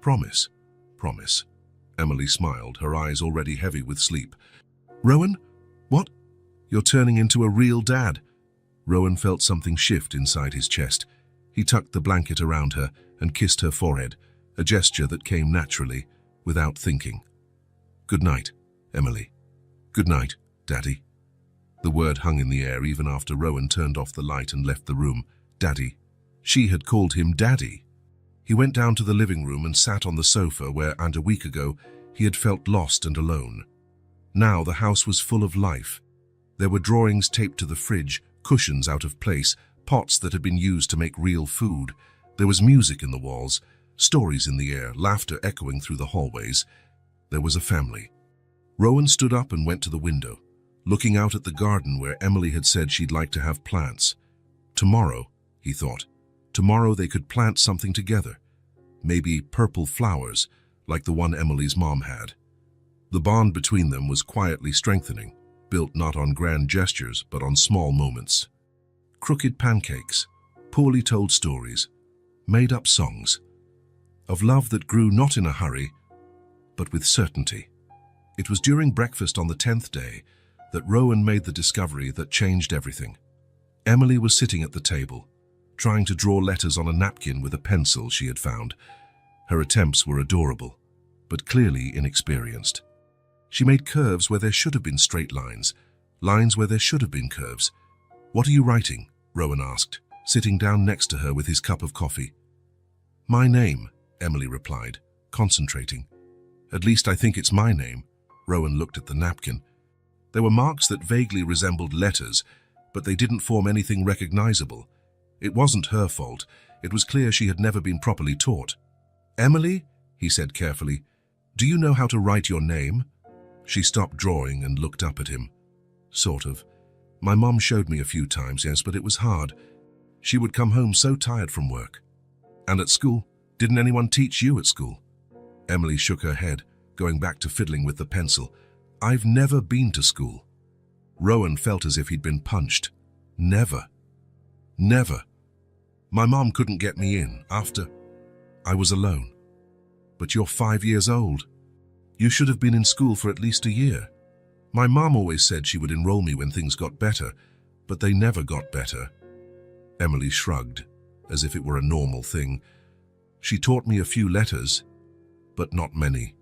Promise." "Promise." Emily smiled, her eyes already heavy with sleep. "Rowan? What? You're turning into a real dad." Rowan felt something shift inside his chest. He tucked the blanket around her and kissed her forehead, a gesture that came naturally, without thinking. "Good night, Emily." "Good night, Daddy." The word hung in the air even after Rowan turned off the light and left the room. Daddy. She had called him Daddy. He went down to the living room and sat on the sofa where, a week ago, he had felt lost and alone. Now the house was full of life. There were drawings taped to the fridge, cushions out of place, pots that had been used to make real food. There was music in the walls, stories in the air, laughter echoing through the hallways. There was a family. Rowan stood up and went to the window, looking out at the garden where Emily had said she'd like to have plants. Tomorrow, he thought, tomorrow they could plant something together. Maybe purple flowers, like the one Emily's mom had. The bond between them was quietly strengthening, built not on grand gestures, but on small moments. Crooked pancakes, poorly told stories, made-up songs, of love that grew not in a hurry, but with certainty. It was during breakfast on the 10th day that Rowan made the discovery that changed everything. Emily was sitting at the table, trying to draw letters on a napkin with a pencil she had found. Her attempts were adorable, but clearly inexperienced. She made curves where there should have been straight lines, lines where there should have been curves. "What are you writing?" Rowan asked, sitting down next to her with his cup of coffee. "My name," Emily replied, concentrating. "At least I think it's my name." Rowan looked at the napkin. There were marks that vaguely resembled letters, but they didn't form anything recognizable. It wasn't her fault. It was clear she had never been properly taught. "Emily," he said carefully, "do you know how to write your name?" She stopped drawing and looked up at him. "Sort of. My mom showed me a few times, yes, but it was hard. She would come home so tired from work." "And at school? Didn't anyone teach you at school?" Emily shook her head, going back to fiddling with the pencil. "I've never been to school." Rowan felt as if he'd been punched. "Never. Never. My mom couldn't get me in after I was alone." "But you're 5 years old. You should have been in school for at least a year." "My mom always said she would enroll me when things got better, but they never got better." Emily shrugged, as if it were a normal thing. "She taught me a few letters, but not many."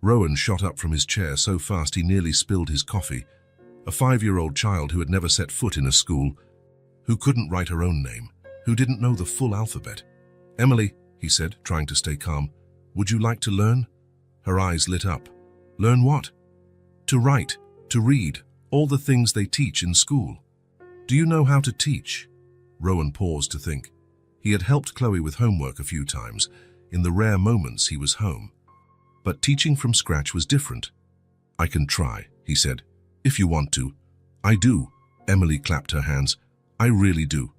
Rowan shot up from his chair so fast he nearly spilled his coffee. A 5-year-old child who had never set foot in a school, who couldn't write her own name, who didn't know the full alphabet. "Emily," he said, trying to stay calm, "would you like to learn?" Her eyes lit up. "Learn what?" "To write, to read, all the things they teach in school." "Do you know how to teach?" Rowan paused to think. He had helped Chloe with homework a few times, in the rare moments he was home. But teaching from scratch was different. "I can try," he said, "if you want to." "I do." Emily clapped her hands. "I really do."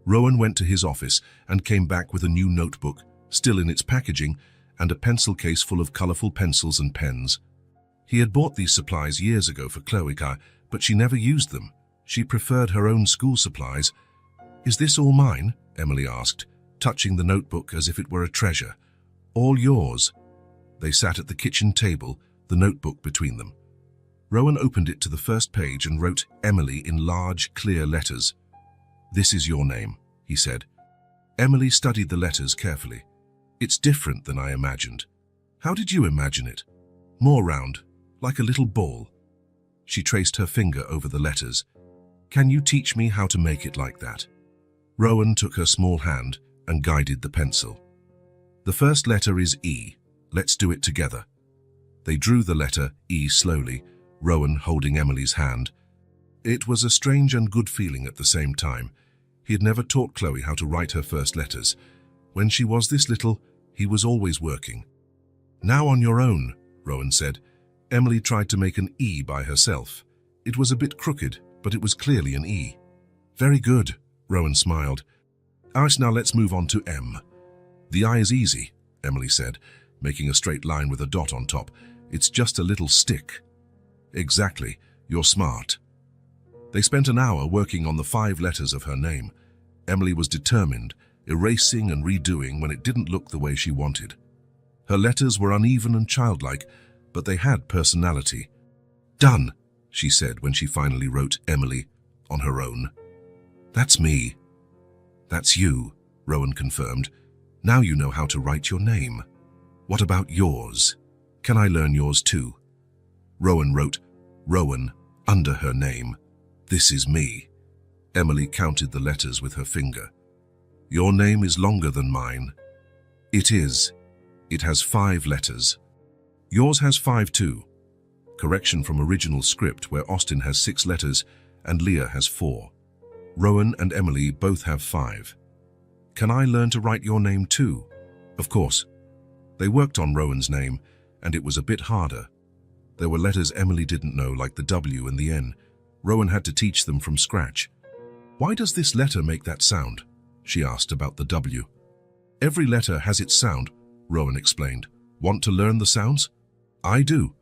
Rowan went to his office and came back with a new notebook, still in its packaging, and a pencil case full of colorful pencils and pens. He had bought these supplies years ago for Chloe, but she never used them. She preferred her own school supplies. "Is this all mine?" Emily asked, touching the notebook as if it were a treasure. "All yours." They sat at the kitchen table, the notebook between them. Rowan opened it to the first page and wrote Emily in large, clear letters. "This is your name," he said. Emily studied the letters carefully. "It's different than I imagined." How did you imagine it? More round, like a little ball. She traced her finger over the letters. Can you teach me how to make it like that? Rowan took her small hand and guided the pencil. The first letter is E. Let's do it together. They drew the letter E slowly, Rowan holding Emily's hand. It was a strange and good feeling at the same time. He had never taught Chloe how to write her first letters. When she was this little, he was always working. Now on your own, Rowan said. Emily tried to make an E by herself. It was a bit crooked, but it was clearly an E. Very good, Rowan smiled. Alright, now let's move on to M. The I is easy, Emily said, making a straight line with a dot on top. It's just a little stick. Exactly, you're smart. They spent an hour working on the 5 letters of her name. Emily was determined, erasing and redoing when it didn't look the way she wanted. Her letters were uneven and childlike, but they had personality. Done, she said when she finally wrote Emily on her own. That's me. That's you, Rowan confirmed. Now you know how to write your name. What about yours? Can I learn yours too? Rowan wrote Rowan under her name. This is me. Emily counted the letters with her finger. Your name is longer than mine. It is. It has 5 letters. Yours has 5 too. Correction from original script where Austin has 6 letters and Leah has 4. Rowan and Emily both have 5. Can I learn to write your name too? Of course. They worked on Rowan's name, and it was a bit harder. There were letters Emily didn't know, like the W and the N. Rowan had to teach them from scratch. Why does this letter make that sound? She asked about the W. Every letter has its sound, Rowan explained. Want to learn the sounds? I do.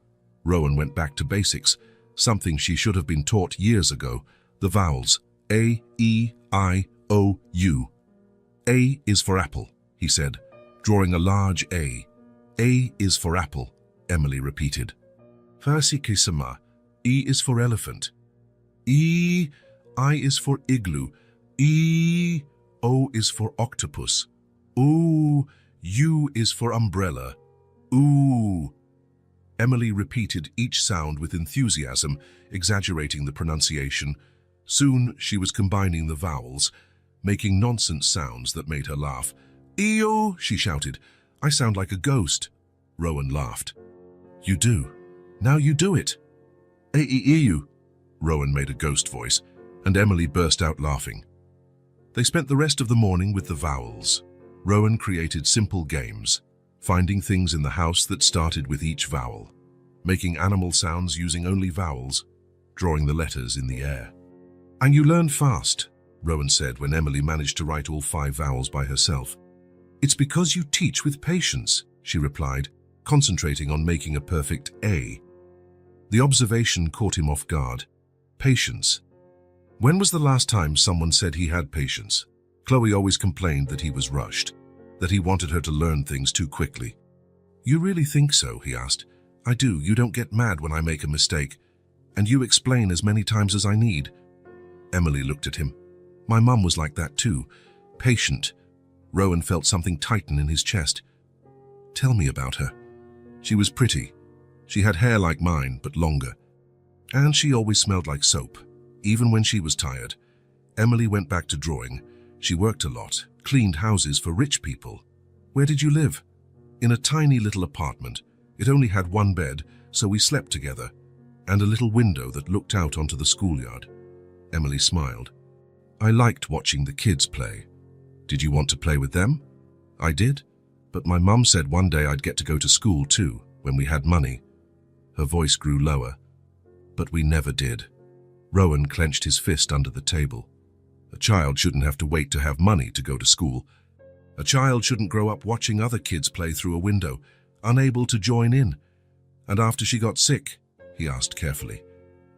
Rowan went back to basics, something she should have been taught years ago. The vowels. A, E, I, O, U. A is for apple, he said, drawing a large A. A is for apple, Emily repeated. Versikisama. E is for elephant. E, I is for igloo. E, O is for octopus. O, U is for umbrella. Ooh. Emily repeated each sound with enthusiasm, exaggerating the pronunciation. Soon she was combining the vowels, making nonsense sounds that made her laugh. Eeyoo, she shouted. I sound like a ghost. Rowan laughed. You do. Now you do it. Eeyoo. Rowan made a ghost voice, and Emily burst out laughing. They spent the rest of the morning with the vowels. Rowan created simple games, finding things in the house that started with each vowel, making animal sounds using only vowels, drawing the letters in the air. And you learn fast, Rowan said when Emily managed to write all 5 vowels by herself. It's because you teach with patience, she replied, concentrating on making a perfect A. The observation caught him off guard. Patience. When was the last time someone said he had patience? Chloe always complained that he was rushed, that he wanted her to learn things too quickly. You really think so? He asked. I do. You don't get mad when I make a mistake, and you explain as many times as I need. Emily looked at him. My mum was like that too. Patient. Rowan felt something tighten in his chest. Tell me about her. She was pretty. She had hair like mine, but longer. And she always smelled like soap, even when she was tired. Emily went back to drawing. She worked a lot, cleaned houses for rich people. Where did you live? In a tiny little apartment. It only had 1 bed, so we slept together, and a little window that looked out onto the schoolyard. Emily smiled. I liked watching the kids play. Did you want to play with them? I did, but my mum said one day I'd get to go to school too, when we had money. Her voice grew lower. But we never did. Rowan clenched his fist under the table. A child shouldn't have to wait to have money to go to school. A child shouldn't grow up watching other kids play through a window, unable to join in. And after she got sick, he asked carefully.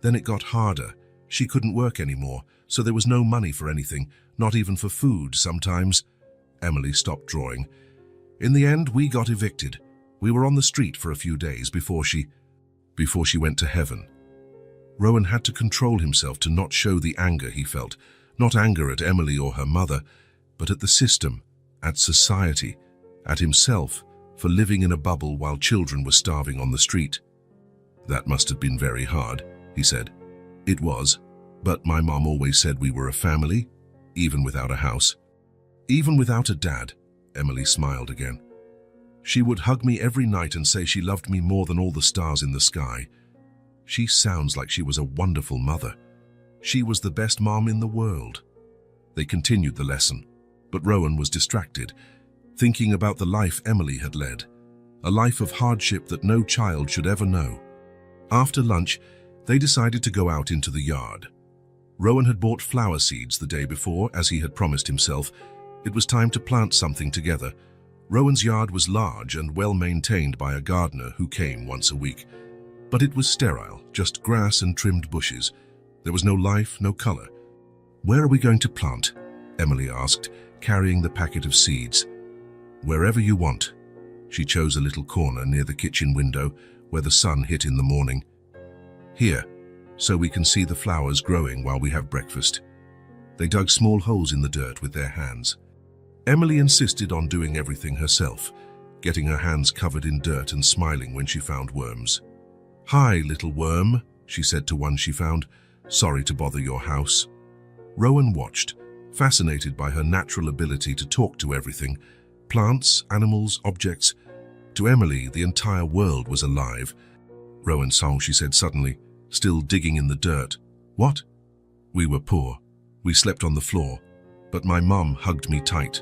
Then it got harder. She couldn't work anymore, so there was no money for anything, not even for food sometimes. Emily stopped drawing. In the end, we got evicted. We were on the street for a few days before she went to heaven. Rowan had to control himself to not show the anger he felt, not anger at Emily or her mother, but at the system, at society, at himself, for living in a bubble while children were starving on the street. That must have been very hard, he said. It was, but my mom always said we were a family, even without a house. Even without a dad, Emily smiled again. She would hug me every night and say she loved me more than all the stars in the sky. She sounds like she was a wonderful mother. She was the best mom in the world. They continued the lesson, but Rowan was distracted, thinking about the life Emily had led, a life of hardship that no child should ever know. After lunch, they decided to go out into the yard. Rowan had bought flower seeds the day before, as he had promised himself. It was time to plant something together. Rowan's yard was large and well maintained by a gardener who came once a week. But it was sterile, just grass and trimmed bushes. There was no life, no color. "Where are we going to plant?" Emily asked, carrying the packet of seeds. "Wherever you want." She chose a little corner near the kitchen window where the sun hit in the morning. "Here, so we can see the flowers growing while we have breakfast." They dug small holes in the dirt with their hands. Emily insisted on doing everything herself, getting her hands covered in dirt and smiling when she found worms. "Hi, little worm," she said to one she found. "Sorry to bother your house." Rowan watched, fascinated by her natural ability to talk to everything, plants, animals, objects. To Emily, the entire world was alive. "Rowan saw," she said suddenly, still digging in the dirt. "What?" "We were poor. We slept on the floor, but my mom hugged me tight.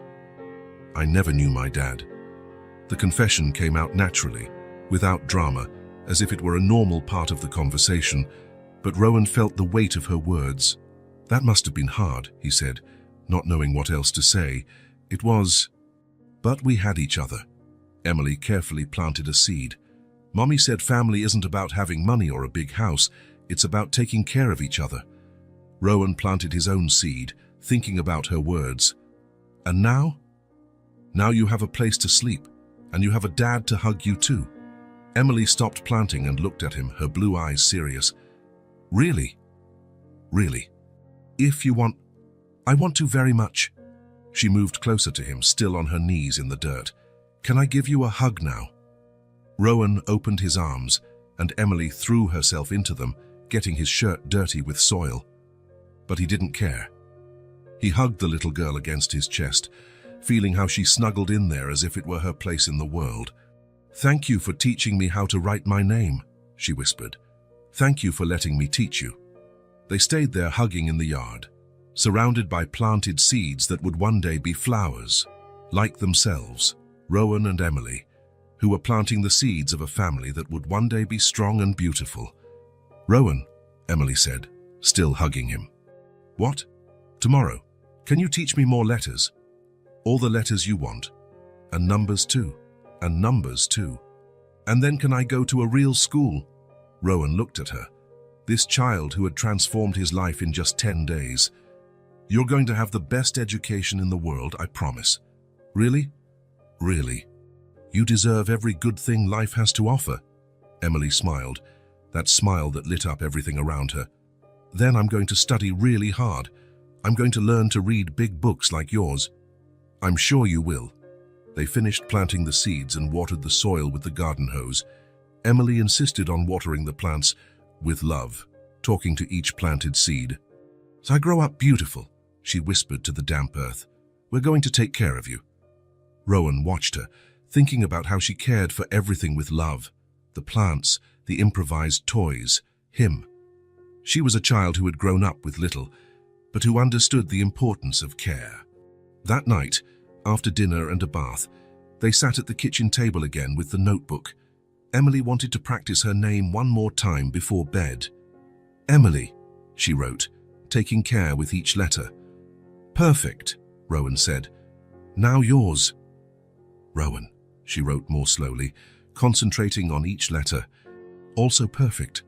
I never knew my dad." The confession came out naturally, without drama, as if it were a normal part of the conversation, but Rowan felt the weight of her words. "That must have been hard," he said, not knowing what else to say. "It was. But we had each other." Emily carefully planted a seed. "Mommy said family isn't about having money or a big house, it's about taking care of each other." Rowan planted his own seed, thinking about her words. "And now? Now you have a place to sleep, and you have a dad to hug you too." Emily stopped planting and looked at him, her blue eyes serious. "Really? Really? If you want, I want to very much." She moved closer to him, still on her knees in the dirt. "Can I give you a hug now?" Rowan opened his arms, and Emily threw herself into them, getting his shirt dirty with soil. But he didn't care. He hugged the little girl against his chest, feeling how she snuggled in there as if it were her place in the world. "Thank you for teaching me how to write my name," she whispered. "Thank you for letting me teach you." They stayed there hugging in the yard, surrounded by planted seeds that would one day be flowers, like themselves, Rowan and Emily, who were planting the seeds of a family that would one day be strong and beautiful. "Rowan," Emily said, still hugging him. "What? Tomorrow. Can you teach me more letters? All the letters you want. And numbers too. And numbers too. And then can I go to a real school?" Rowan looked at her. This child who had transformed his life in just 10 days. "You're going to have the best education in the world, I promise." "Really? Really? You deserve every good thing life has to offer." Emily smiled, that smile that lit up everything around her. "Then I'm going to study really hard. I'm going to learn to read big books like yours." "I'm sure you will." They finished planting the seeds and watered the soil with the garden hose. Emily insisted on watering the plants with love, talking to each planted seed. "As I grow up beautiful," she whispered to the damp earth, "we're going to take care of you." Rowan watched her, thinking about how she cared for everything with love, the plants, the improvised toys, him. She was a child who had grown up with little, but who understood the importance of care. That night, after dinner and a bath, they sat at the kitchen table again with the notebook. Emily wanted to practice her name one more time before bed. "Emily," she wrote, taking care with each letter. "Perfect," Rowan said. "Now yours." "Rowan," she wrote more slowly, concentrating on each letter. "Also perfect."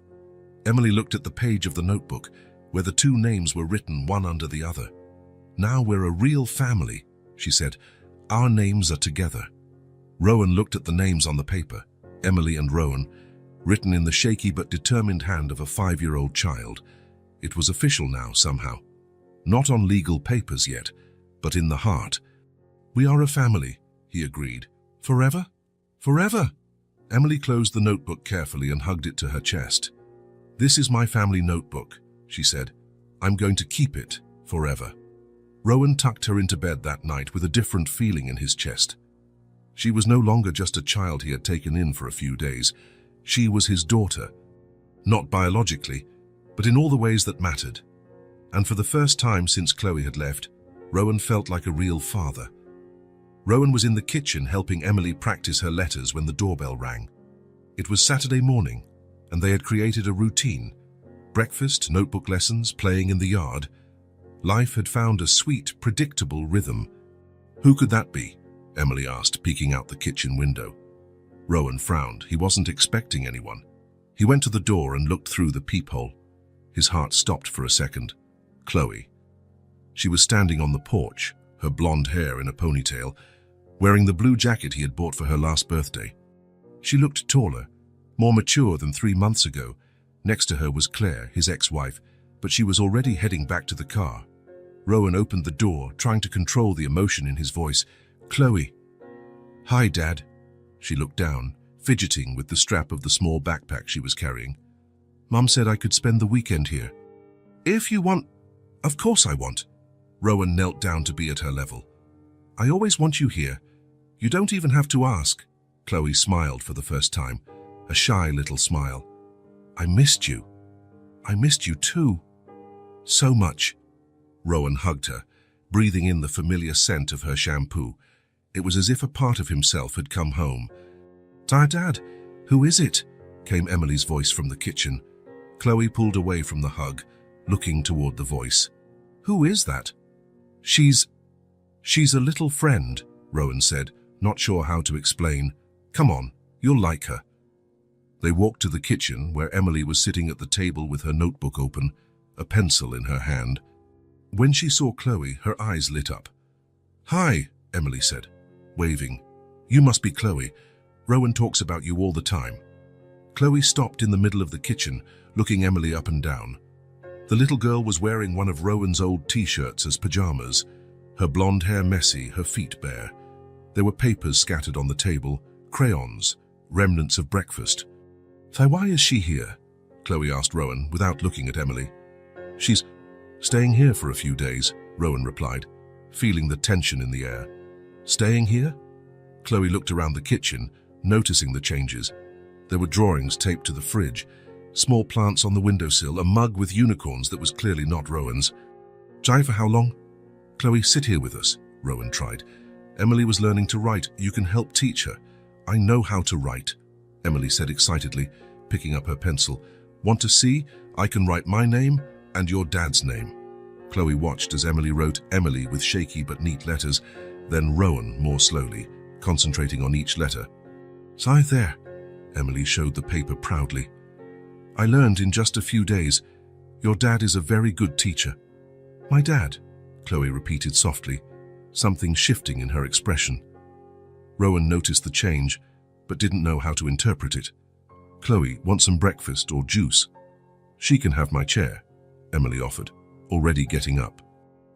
Emily looked at the page of the notebook, where the two names were written one under the other. "Now we're a real family," she said. "Our names are together." Rowan looked at the names on the paper, Emily and Rowan, written in the shaky but determined hand of a 5-year-old child. It was official now, somehow. Not on legal papers yet, but in the heart. "We are a family," he agreed. "Forever? Forever. Emily closed the notebook carefully and hugged it to her chest. This is my family notebook, she said. I'm going to keep it forever. Rowan tucked her into bed that night with a different feeling in his chest. She was no longer just a child he had taken in for a few days. She was his daughter. Not biologically, but in all the ways that mattered. And for the first time since Chloe had left, Rowan felt like a real father. Rowan was in the kitchen helping Emily practice her letters when the doorbell rang. It was Saturday morning, and they had created a routine. Breakfast, notebook lessons, playing in the yard. Life had found a sweet, predictable rhythm. Who could that be? Emily asked, peeking out the kitchen window. Rowan frowned. He wasn't expecting anyone. He went to the door and looked through the peephole. His heart stopped for a second. Chloe. She was standing on the porch, her blonde hair in a ponytail, wearing the blue jacket he had bought for her last birthday. She looked taller, more mature than 3 months ago. Next to her was Claire, his ex-wife, but she was already heading back to the car. Rowan opened the door, trying to control the emotion in his voice. Chloe. Hi, Dad. She looked down, fidgeting with the strap of the small backpack she was carrying. Mum said I could spend the weekend here. If you want. Of course I want. Rowan knelt down to be at her level. I always want you here. You don't even have to ask. Chloe smiled for the first time, a shy little smile. I missed you. I missed you too. So much. Rowan hugged her, breathing in the familiar scent of her shampoo. It was as if a part of himself had come home. Dad, who is it? Came Emily's voice from the kitchen. Chloe pulled away from the hug, looking toward the voice. Who is that? She's a little friend, Rowan said, not sure how to explain. Come on, you'll like her. They walked to the kitchen, where Emily was sitting at the table with her notebook open, a pencil in her hand. When she saw Chloe, her eyes lit up. Hi, Emily said, waving. You must be Chloe. Rowan talks about you all the time. Chloe stopped in the middle of the kitchen, looking Emily up and down. The little girl was wearing one of Rowan's old t-shirts as pajamas, her blonde hair messy, her feet bare. There were papers scattered on the table, crayons, remnants of breakfast. So why is she here? Chloe asked Rowan, without looking at Emily. She's staying here for a few days, Rowan replied, feeling the tension in the air. Staying here? Chloe looked around the kitchen, noticing the changes. There were drawings taped to the fridge, small plants on the windowsill, a mug with unicorns that was clearly not Rowan's. Jai, for how long? Chloe, sit here with us, Rowan tried. Emily was learning to write. You can help teach her. I know how to write, Emily said excitedly, picking up her pencil. Want to see? I can write my name and your dad's name. Chloe watched as Emily wrote Emily with shaky but neat letters, then Rowan more slowly, concentrating on each letter. "See there," Emily showed the paper proudly. "I learned in just a few days. Your dad is a very good teacher." "My dad," Chloe repeated softly, something shifting in her expression. Rowan noticed the change, but didn't know how to interpret it. "Chloe, want some breakfast or juice?" "She can have my chair," Emily offered, already getting up.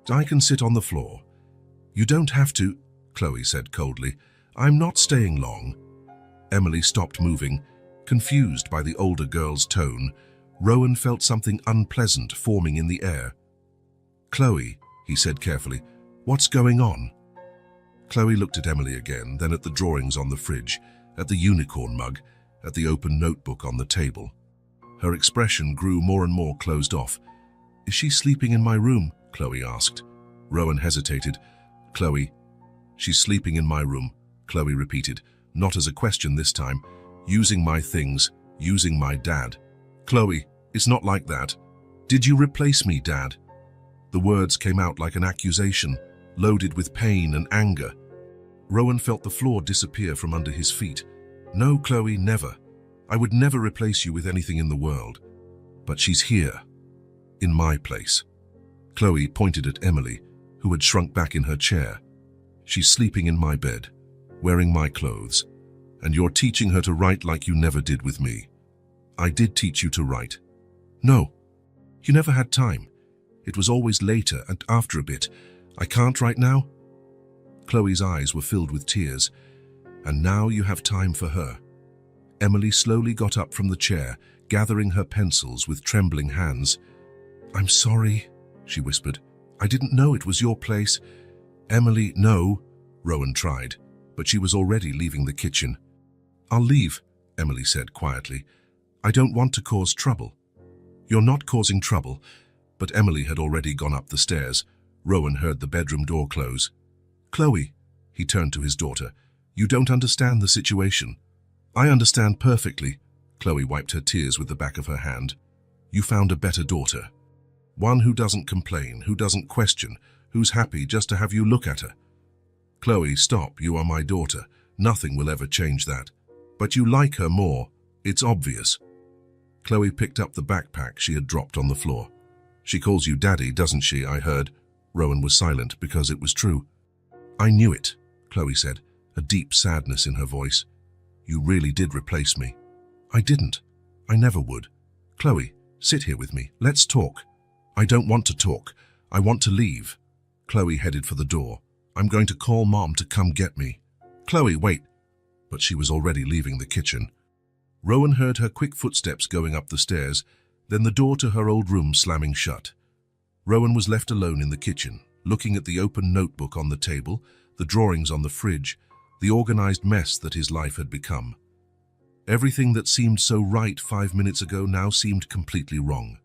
"I can sit on the floor." "You don't have to," Chloe said coldly. "I'm not staying long." Emily stopped moving, confused by the older girl's tone. Rowan felt something unpleasant forming in the air. "Chloe," he said carefully, "what's going on?" Chloe looked at Emily again, then at the drawings on the fridge, at the unicorn mug, at the open notebook on the table. Her expression grew more and more closed off. "Is she sleeping in my room?" Chloe asked. Rowan hesitated. "Chloe, she's sleeping in my room," Chloe repeated, not as a question this time. "Using my things, using my dad." "Chloe, it's not like that. Did you replace me, Dad?" The words came out like an accusation, loaded with pain and anger. Rowan felt the floor disappear from under his feet. "No, Chloe, never. I would never replace you with anything in the world. But she's here, in my place." Chloe pointed at Emily, who had shrunk back in her chair. "She's sleeping in my bed, wearing my clothes, and you're teaching her to write like you never did with me." "I did teach you to write." "No, you never had time. It was always later and after a bit. I can't right now." Chloe's eyes were filled with tears. And now you have time for her." Emily slowly got up from the chair, gathering her pencils with trembling hands. "I'm sorry," she whispered. "I didn't know it was your place." "Emily, no," Rowan tried, but she was already leaving the kitchen. "I'll leave," Emily said quietly. "I don't want to cause trouble." "You're not causing trouble." But Emily had already gone up the stairs. Rowan heard the bedroom door close. "Chloe," he turned to his daughter, "you don't understand the situation." "I understand perfectly." Chloe wiped her tears with the back of her hand. "You found a better daughter. One who doesn't complain, who doesn't question, who's happy just to have you look at her." "Chloe, stop. You are my daughter. Nothing will ever change that. But you like her more. It's obvious." Chloe picked up the backpack she had dropped on the floor. "She calls you Daddy, doesn't she?" I heard. Rowan was silent because it was true. "I knew it," Chloe said, a deep sadness in her voice. "You really did replace me." "I didn't. I never would." "Chloe, sit here with me. Let's talk." "I don't want to talk. I want to leave." Chloe headed for the door. "I'm going to call Mom to come get me." "Chloe, wait." But she was already leaving the kitchen. Rowan heard her quick footsteps going up the stairs, then the door to her old room slamming shut. Rowan was left alone in the kitchen, looking at the open notebook on the table, the drawings on the fridge, the organized mess that his life had become. Everything that seemed so right 5 minutes ago now seemed completely wrong.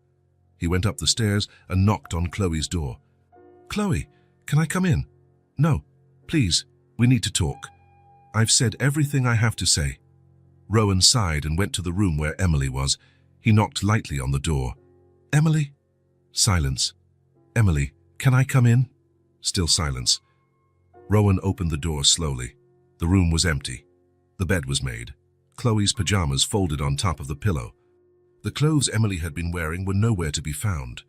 He went up the stairs and knocked on Chloe's door. "Chloe, can I come in?" "No, please, we need to talk. I've said everything I have to say." Rowan sighed and went to the room where Emily was. He knocked lightly on the door. "Emily?" Silence. "Emily, can I come in?" Still silence. Rowan opened the door slowly. The room was empty. The bed was made. Chloe's pajamas folded on top of the pillow. The clothes Emily had been wearing were nowhere to be found.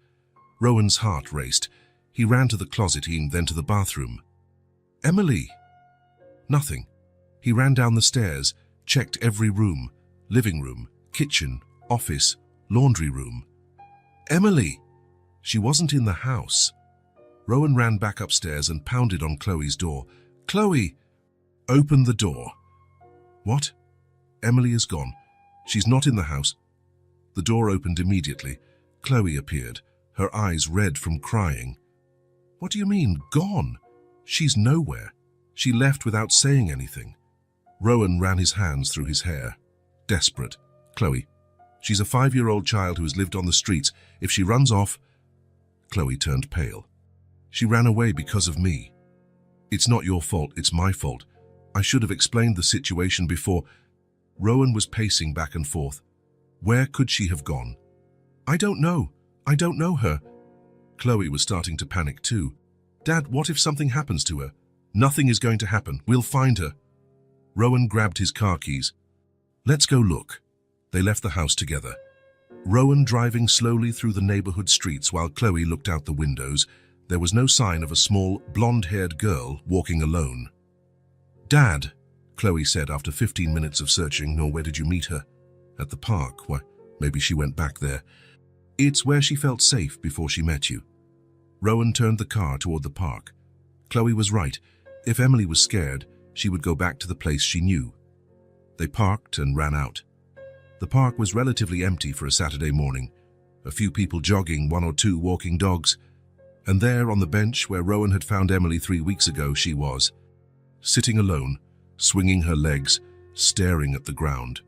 Rowan's heart raced. He ran to the closet, then to the bathroom. "Emily!" Nothing. He ran down the stairs, checked every room, living room, kitchen, office, laundry room. "Emily!" She wasn't in the house. Rowan ran back upstairs and pounded on Chloe's door. "Chloe!" "Open the door." "What?" "Emily is gone. She's not in the house." The door opened immediately. Chloe appeared, her eyes red from crying. "What do you mean, gone? She's nowhere. She left without saying anything." Rowan ran his hands through his hair. Desperate. "Chloe, she's a 5-year-old child who has lived on the streets. If she runs off..." Chloe turned pale. "She ran away because of me. It's not your fault, it's my fault. I should have explained the situation before." Rowan was pacing back and forth. Where could she have gone? "I don't know. I don't know her." Chloe was starting to panic too. "Dad, what if something happens to her?" "Nothing is going to happen. We'll find her." Rowan grabbed his car keys. "Let's go look." They left the house together. Rowan driving slowly through the neighborhood streets while Chloe looked out the windows. There was no sign of a small, blonde-haired girl walking alone. "Dad," Chloe said after 15 minutes of searching. "Nor where did you meet her?" "At the park. Why, maybe she went back there." "It's where she felt safe before she met you." Rowan turned the car toward the park. Chloe was right. If Emily was scared, she would go back to the place she knew. They parked and ran out. The park was relatively empty for a Saturday morning. A few people jogging, 1 or 2 walking dogs. And there on the bench where Rowan had found Emily 3 weeks ago, she was, sitting alone, swinging her legs, staring at the ground.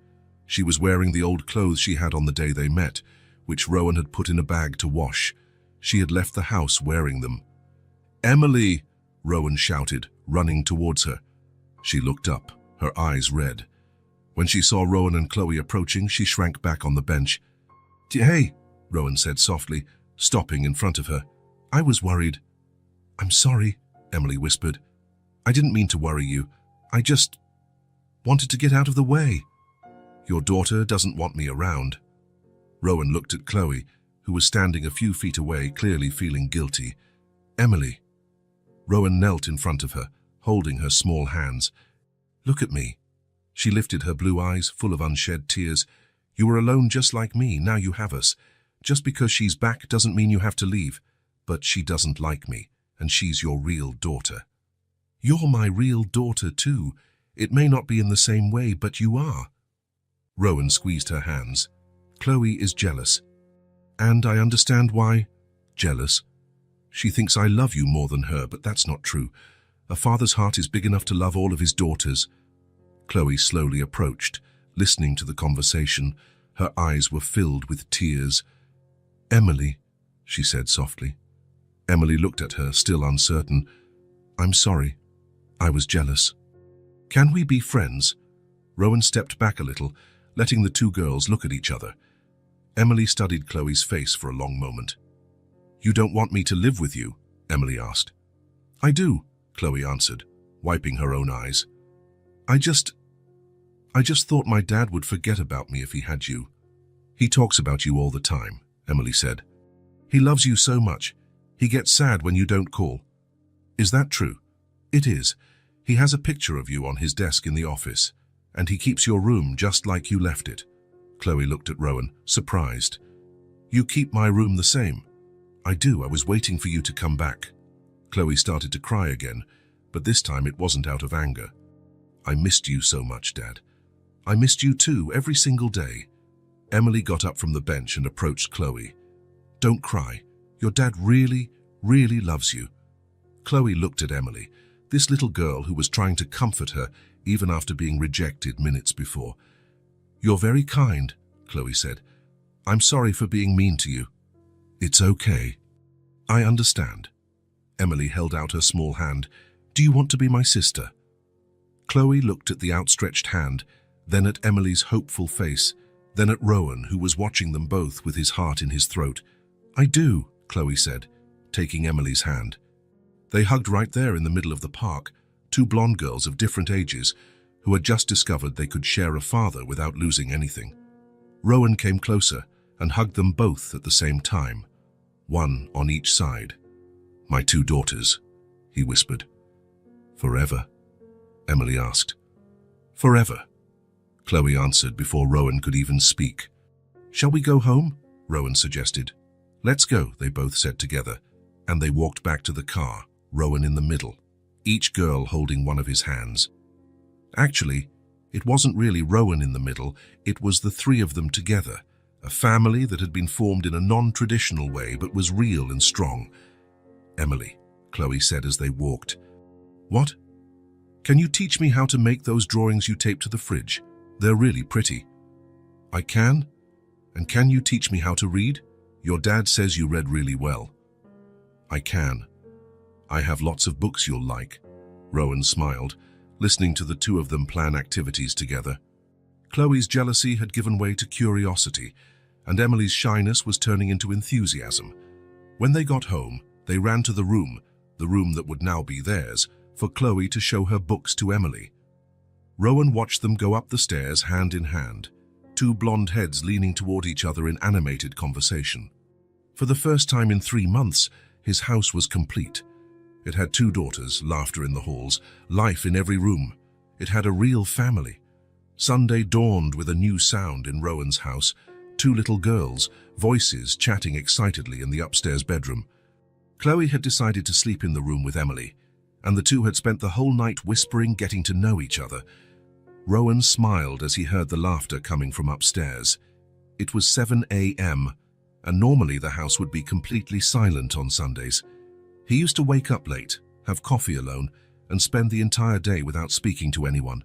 She was wearing the old clothes she had on the day they met, which Rowan had put in a bag to wash. She had left the house wearing them. "Emily!" Rowan shouted, running towards her. She looked up, her eyes red. When she saw Rowan and Chloe approaching, she shrank back on the bench. "Hey," Rowan said softly, stopping in front of her. "I was worried." "I'm sorry," Emily whispered. "I didn't mean to worry you. I just wanted to get out of the way." "Your daughter doesn't want me around." Rowan looked at Chloe, who was standing a few feet away, clearly feeling guilty. "Emily." Rowan knelt in front of her, holding her small hands. "Look at me." She lifted her blue eyes, full of unshed tears. "You were alone just like me, now you have us. Just because she's back doesn't mean you have to leave. But she doesn't like me, and she's your real daughter." "You're my real daughter too. It may not be in the same way, but you are. Rowan squeezed her hands. Chloe is jealous. And I understand why. Jealous? She thinks I love you more than her, but that's not true. A father's heart is big enough to love all of his daughters. Chloe slowly approached, listening to the conversation. Her eyes were filled with tears. Emily, she said softly. Emily looked at her, still uncertain. I'm sorry. I was jealous. Can we be friends? Rowan stepped back a little, letting the two girls look at each other. Emily studied Chloe's face for a long moment. You don't want me to live with you? Emily asked. I do, Chloe answered, wiping her own eyes. I just thought my dad would forget about me if he had you. He talks about you all the time, Emily said. He loves you so much. He gets sad when you don't call. Is that true? It is. He has a picture of you on his desk in the office, and he keeps your room just like you left it. Chloe looked at Rowan, surprised. You keep my room the same? I do. I was waiting for you to come back. Chloe started to cry again, but this time it wasn't out of anger. I missed you so much, Dad. I missed you too, every single day. Emily got up from the bench and approached Chloe. Don't cry. Your dad really, really loves you. Chloe looked at Emily, this little girl who was trying to comfort her even after being rejected minutes before. You're very kind, Chloe said. I'm sorry for being mean to you. It's okay. I understand. Emily held out her small hand. Do you want to be my sister? Chloe looked at the outstretched hand, then at Emily's hopeful face, then at Rowan, who was watching them both with his heart in his throat. I do, Chloe said, taking Emily's hand. They hugged right there in the middle of the park, two blonde girls of different ages who had just discovered they could share a father without losing anything. Rowan came closer and hugged them both at the same time, one on each side. My two daughters, he whispered. Forever? Emily asked. Forever, Chloe answered before Rowan could even speak. Shall we go home? Rowan suggested. Let's go, they both said together, and they walked back to the car, Rowan in the middle, each girl holding one of his hands. Actually, it wasn't really Rowan in the middle, it was the three of them together, a family that had been formed in a non-traditional way but was real and strong. Emily, Chloe said as they walked. What? Can you teach me how to make those drawings you taped to the fridge? They're really pretty. I can? And can you teach me how to read? Your dad says you read really well. I can. I have lots of books you'll like. Rowan smiled, listening to the two of them plan activities together. Chloe's jealousy had given way to curiosity, and Emily's shyness was turning into enthusiasm. When they got home, they ran to the room that would now be theirs, for Chloe to show her books to Emily. Rowan watched them go up the stairs hand in hand, two blonde heads leaning toward each other in animated conversation. For the first time in 3 months, his house was complete. It had two daughters, laughter in the halls, life in every room. It had a real family. Sunday dawned with a new sound in Rowan's house, two little girls, voices chatting excitedly in the upstairs bedroom. Chloe had decided to sleep in the room with Emily, and the two had spent the whole night whispering, getting to know each other. Rowan smiled as he heard the laughter coming from upstairs. It was 7 a.m., and normally the house would be completely silent on Sundays. He used to wake up late, have coffee alone, and spend the entire day without speaking to anyone.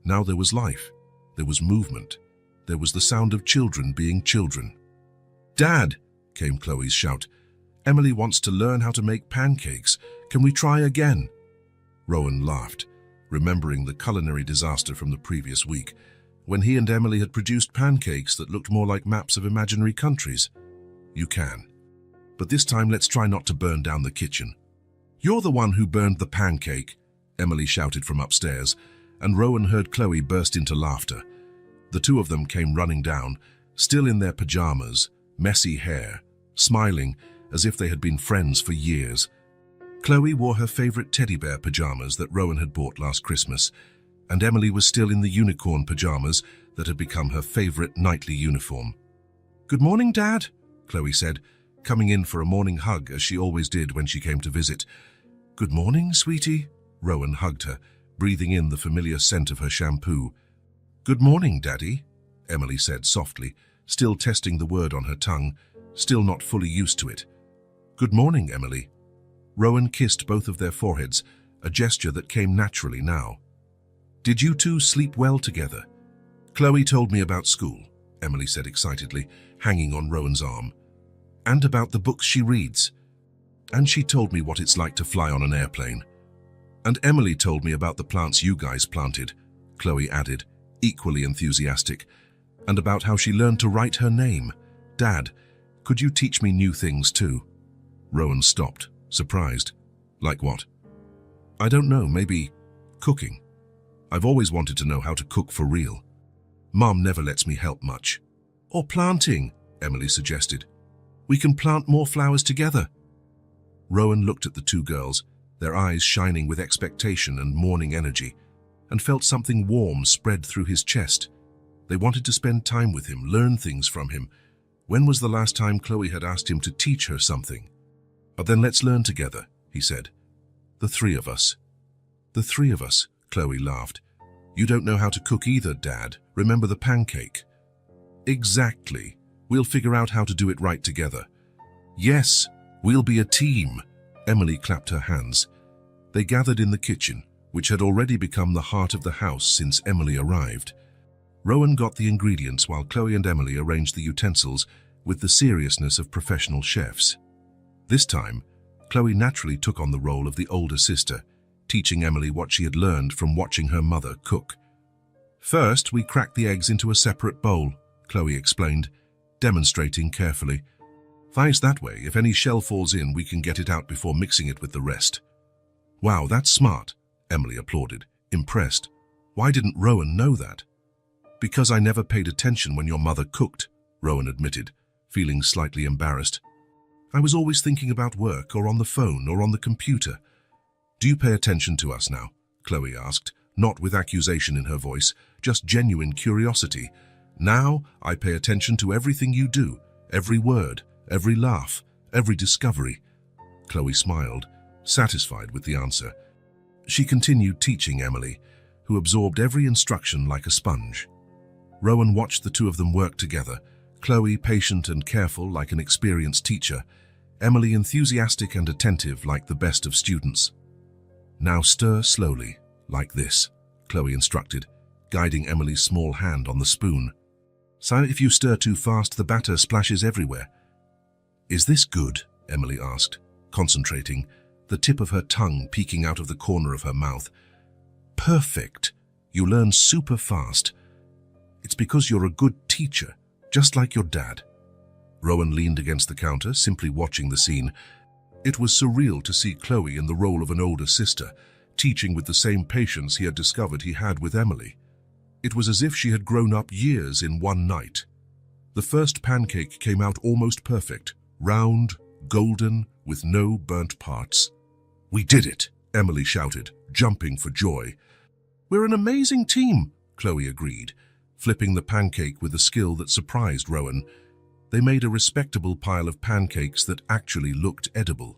Now there was life, there was movement, there was the sound of children being children. Dad, came Chloe's shout. Emily wants to learn how to make pancakes. Can we try again? Rowan laughed, remembering the culinary disaster from the previous week, when he and Emily had produced pancakes that looked more like maps of imaginary countries. You can. But this time let's try not to burn down the kitchen. You're the one who burned the pancake, Emily shouted from upstairs, and Rowan heard Chloe burst into laughter. The two of them came running down, still in their pajamas, messy hair, smiling as if they had been friends for years. Chloe wore her favorite teddy bear pajamas that Rowan had bought last Christmas, and Emily was still in the unicorn pajamas that had become her favorite nightly uniform. Good morning, Dad, Chloe said, coming in for a morning hug as she always did when she came to visit. Good morning, sweetie, Rowan hugged her, breathing in the familiar scent of her shampoo. "Good morning, Daddy," Emily said softly, still testing the word on her tongue, still not fully used to it. "Good morning, Emily." Rowan kissed both of their foreheads, a gesture that came naturally now. "Did you two sleep well together?" "Chloe told me about school," Emily said excitedly, hanging on Rowan's arm. "And about the books she reads. And she told me what it's like to fly on an airplane. And Emily told me about the plants you guys planted," Chloe added, equally enthusiastic, "and about how she learned to write her name. Dad, could you teach me new things too?" Rowan stopped, surprised. "Like what?" "I don't know, maybe cooking. I've always wanted to know how to cook for real. Mom never lets me help much." "Or planting," Emily suggested. "We can plant more flowers together." Rowan looked at the two girls, their eyes shining with expectation and morning energy, and felt something warm spread through his chest. They wanted to spend time with him, learn things from him. When was the last time Chloe had asked him to teach her something? "Then let's learn together," he said. "The three of us." "The three of us," Chloe laughed. "You don't know how to cook either, Dad. Remember the pancake?" "Exactly. We'll figure out how to do it right together." "Yes, we'll be a team." Emily clapped her hands. They gathered in the kitchen, which had already become the heart of the house since Emily arrived. Rowan got the ingredients while Chloe and Emily arranged the utensils with the seriousness of professional chefs. This time, Chloe naturally took on the role of the older sister, teaching Emily what she had learned from watching her mother cook. "First, we crack the eggs into a separate bowl," Chloe explained, demonstrating carefully. "Nice that way, if any shell falls in, we can get it out before mixing it with the rest." "Wow, that's smart," Emily applauded, impressed. "Why didn't Rowan know that?" "Because I never paid attention when your mother cooked," Rowan admitted, feeling slightly embarrassed. "I was always thinking about work or on the phone or on the computer." "Do you pay attention to us now?" Chloe asked, not with accusation in her voice, just genuine curiosity. "Now I pay attention to everything you do, every word, every laugh, every discovery." Chloe smiled, satisfied with the answer. She continued teaching Emily, who absorbed every instruction like a sponge. Rowan watched the two of them work together, Chloe patient and careful like an experienced teacher, Emily enthusiastic and attentive like the best of students. "Now stir slowly, like this," Chloe instructed, guiding Emily's small hand on the spoon. "So if you stir too fast, the batter splashes everywhere." "Is this good?" Emily asked, concentrating, the tip of her tongue peeking out of the corner of her mouth. "Perfect. You learn super fast. It's because you're a good teacher, just like your dad." Rowan leaned against the counter, simply watching the scene. It was surreal to see Chloe in the role of an older sister, teaching with the same patience he had discovered he had with Emily. It was as if she had grown up years in one night. The first pancake came out almost perfect, round, golden, with no burnt parts. "We did it!" Emily shouted, jumping for joy. "We're an amazing team," Chloe agreed, flipping the pancake with a skill that surprised Rowan. They made a respectable pile of pancakes that actually looked edible.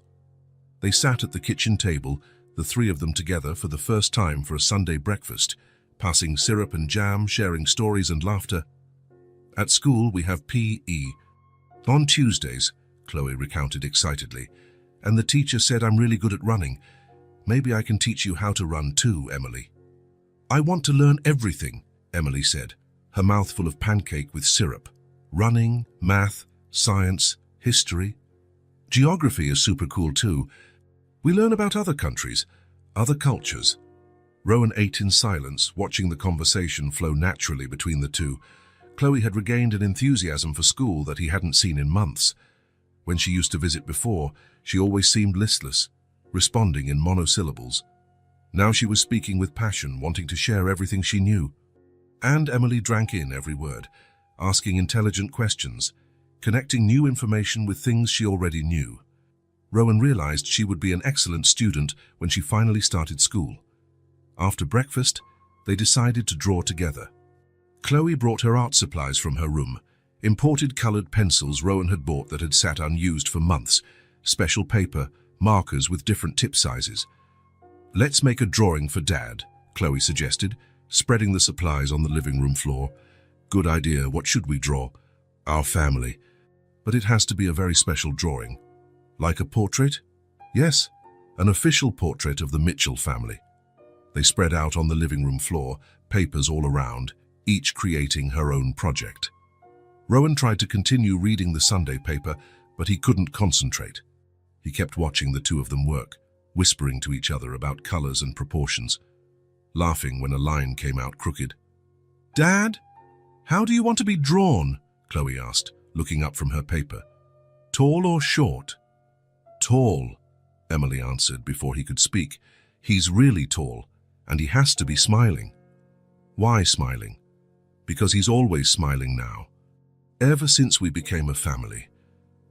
They sat at the kitchen table, the three of them together for the first time for a Sunday breakfast, passing syrup and jam, sharing stories and laughter. "At school we have PE. On Tuesdays," Chloe recounted excitedly, "and the teacher said I'm really good at running. Maybe I can teach you how to run too, Emily." "I want to learn everything," Emily said, her mouth full of pancake with syrup. "Running, math, science, history. Geography is super cool too. We learn about other countries, other cultures." Rowan ate in silence, watching the conversation flow naturally between the two. Chloe had regained an enthusiasm for school that he hadn't seen in months. When she used to visit before, she always seemed listless, responding in monosyllables. Now she was speaking with passion, wanting to share everything she knew. And Emily drank in every word, asking intelligent questions, connecting new information with things she already knew. Rowan realized she would be an excellent student when she finally started school. After breakfast, they decided to draw together. Chloe brought her art supplies from her room, imported colored pencils Rowan had bought that had sat unused for months, special paper, markers with different tip sizes. "Let's make a drawing for Dad," Chloe suggested, spreading the supplies on the living room floor. Good idea. What should we draw? Our family. But it has to be a very special drawing. Like a portrait? Yes, an official portrait of the Mitchell family. They spread out on the living room floor, papers all around, each creating her own project. Rowan tried to continue reading the Sunday paper, but he couldn't concentrate. He kept watching the two of them work, whispering to each other about colors and proportions, laughing when a line came out crooked. "Dad, how do you want to be drawn?" Chloe asked, looking up from her paper. "Tall or short?" "Tall," Emily answered before he could speak. "He's really tall, and he has to be smiling." "Why smiling?" "Because he's always smiling now. Ever since we became a family."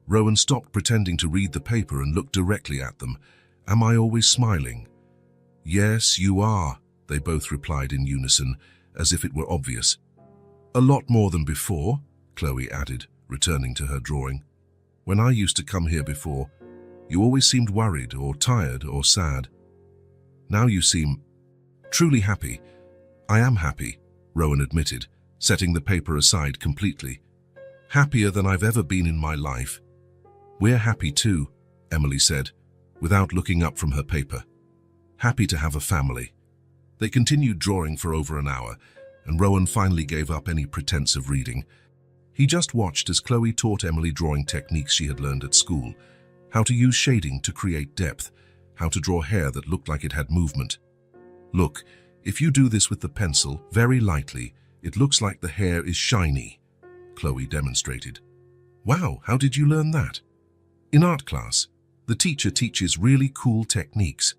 Rowan stopped pretending to read the paper and looked directly at them. "Am I always smiling?" "Yes, you are," they both replied in unison, as if it were obvious. "A lot more than before," Chloe added, returning to her drawing. "When I used to come here before, you always seemed worried or tired or sad. Now you seem truly happy." "I am happy," Rowan admitted, setting the paper aside completely. "Happier than I've ever been in my life." "We're happy too," Emily said, without looking up from her paper. "Happy to have a family." They continued drawing for over an hour, and Rowan finally gave up any pretense of reading. He just watched as Chloe taught Emily drawing techniques she had learned at school, how to use shading to create depth, how to draw hair that looked like it had movement. "Look, if you do this with the pencil, very lightly, it looks like the hair is shiny," Chloe demonstrated. "Wow, how did you learn that?" "In art class. The teacher teaches really cool techniques.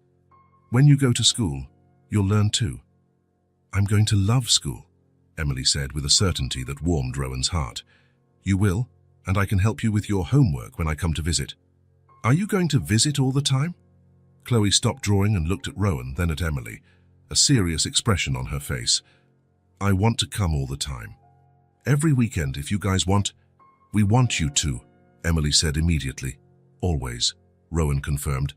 When you go to school, you'll learn too." "I'm going to love school," Emily said with a certainty that warmed Rowan's heart. "You will, and I can help you with your homework when I come to visit." "Are you going to visit all the time?" Chloe stopped drawing and looked at Rowan, then at Emily, a serious expression on her face. "I want to come all the time. Every weekend if you guys want." "We want you to," Emily said immediately. "Always," Rowan confirmed,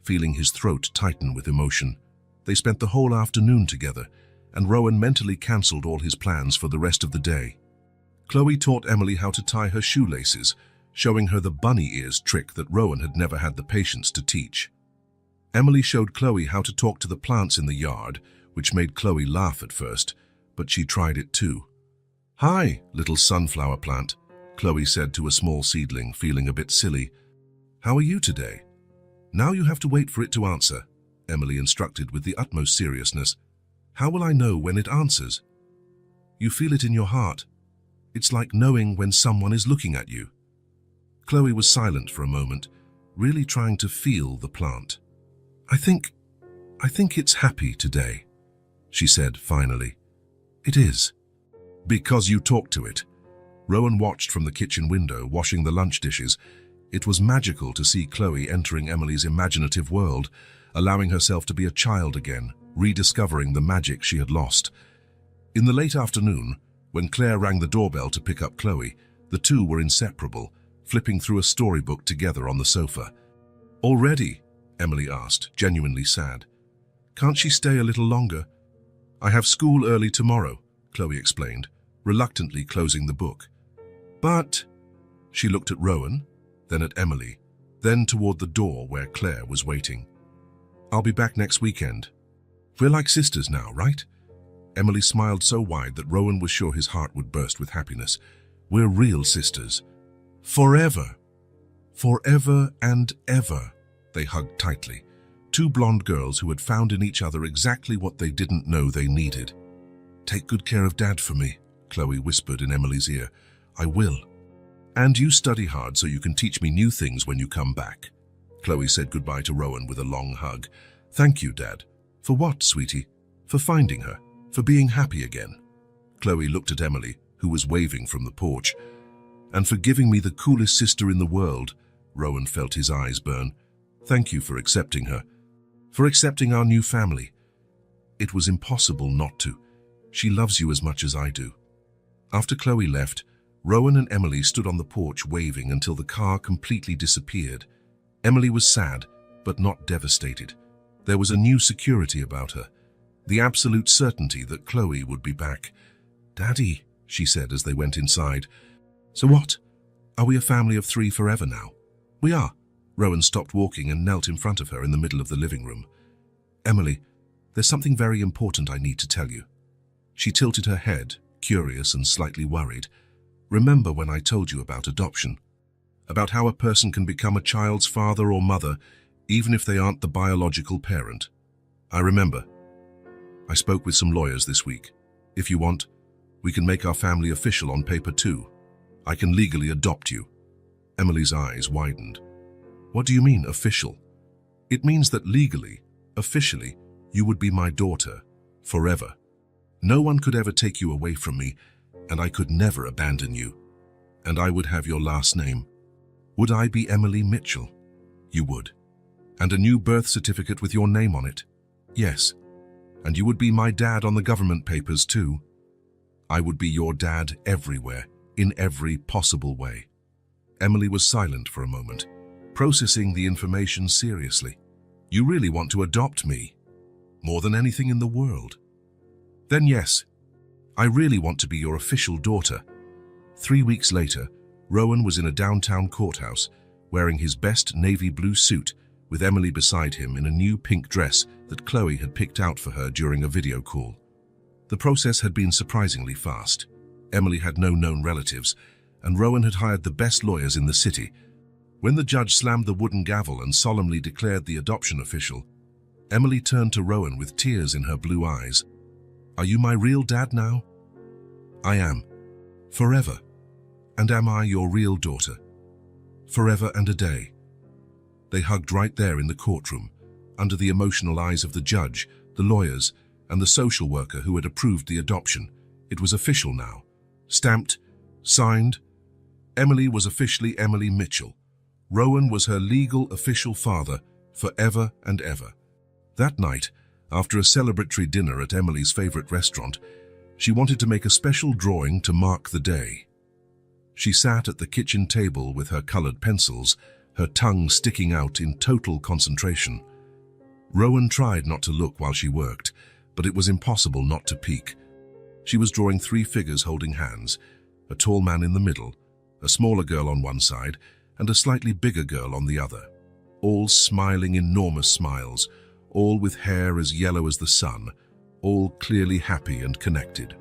feeling his throat tighten with emotion. They spent the whole afternoon together, and Rowan mentally cancelled all his plans for the rest of the day. Chloe taught Emily how to tie her shoelaces, showing her the bunny ears trick that Rowan had never had the patience to teach. Emily showed Chloe how to talk to the plants in the yard, which made Chloe laugh at first, but she tried it too. "Hi, little sunflower plant," Chloe said to a small seedling, feeling a bit silly. "How are you today?" "Now you have to wait for it to answer," Emily instructed with the utmost seriousness. "How will I know when it answers?" "You feel it in your heart. It's like knowing when someone is looking at you." Chloe was silent for a moment, really trying to feel the plant. I think it's happy today," she said finally. "It is." "Because you talked to it." Rowan watched from the kitchen window, washing the lunch dishes. It was magical to see Chloe entering Emily's imaginative world, allowing herself to be a child again, rediscovering the magic she had lost. In the late afternoon, when Claire rang the doorbell to pick up Chloe, the two were inseparable, flipping through a storybook together on the sofa. "Already?" Emily asked, genuinely sad. "Can't she stay a little longer?" "I have school early tomorrow," Chloe explained, reluctantly closing the book. "But..." She looked at Rowan, then at Emily, then toward the door where Claire was waiting. "I'll be back next weekend. We're like sisters now, right?" Emily smiled so wide that Rowan was sure his heart would burst with happiness. "We're real sisters. Forever. Forever and ever." They hugged tightly, two blonde girls who had found in each other exactly what they didn't know they needed. "Take good care of Dad for me," Chloe whispered in Emily's ear. "I will. And you study hard so you can teach me new things when you come back." Chloe said goodbye to Rowan with a long hug. "Thank you, Dad." "For what, sweetie?" "For finding her. For being happy again." Chloe looked at Emily, who was waving from the porch. "And for giving me the coolest sister in the world." Rowan felt his eyes burn. "Thank you for accepting her. For accepting our new family. It was impossible not to. She loves you as much as I do." After Chloe left, Rowan and Emily stood on the porch waving until the car completely disappeared. Emily was sad, but not devastated. There was a new security about her. The absolute certainty that Chloe would be back. "Daddy," she said as they went inside. "So what? Are we a family of 3 forever now?" "We are." Rowan stopped walking and knelt in front of her in the middle of the living room. "Emily, there's something very important I need to tell you." She tilted her head, curious and slightly worried. "Remember when I told you about adoption? About how a person can become a child's father or mother, even if they aren't the biological parent?" "I remember. I spoke with some lawyers this week. If you want, we can make our family official on paper too. I can legally adopt you." Emily's eyes widened. "What do you mean, official?" "It means that legally, officially, you would be my daughter, forever. No one could ever take you away from me, and I could never abandon you. And I would have your last name. Would I be Emily Mitchell?" "You would. And a new birth certificate with your name on it?" "Yes. And you would be my dad on the government papers too." "I would be your dad everywhere, in every possible way." Emily was silent for a moment, processing the information seriously. "You really want to adopt me? More than anything in the world?" "Then yes, I really want to be your official daughter." 3 weeks later, Rowan was in a downtown courthouse, wearing his best navy blue suit, with Emily beside him in a new pink dress that Chloe had picked out for her during a video call. The process had been surprisingly fast. Emily had no known relatives, and Rowan had hired the best lawyers in the city. When the judge slammed the wooden gavel and solemnly declared the adoption official, Emily turned to Rowan with tears in her blue eyes. "Are you my real dad now?" "I am. Forever. And am I your real daughter?" "Forever and a day." They hugged right there in the courtroom, under the emotional eyes of the judge, the lawyers, and the social worker who had approved the adoption. It was official now. Stamped, signed. Emily was officially Emily Mitchell. Rowan was her legal official father, forever and ever. That night, after a celebratory dinner at Emily's favorite restaurant, she wanted to make a special drawing to mark the day. She sat at the kitchen table with her colored pencils, her tongue sticking out in total concentration. Rowan tried not to look while she worked, but it was impossible not to peek. She was drawing 3 figures holding hands, a tall man in the middle, a smaller girl on one side, and a slightly bigger girl on the other, all smiling enormous smiles, all with hair as yellow as the sun, all clearly happy and connected.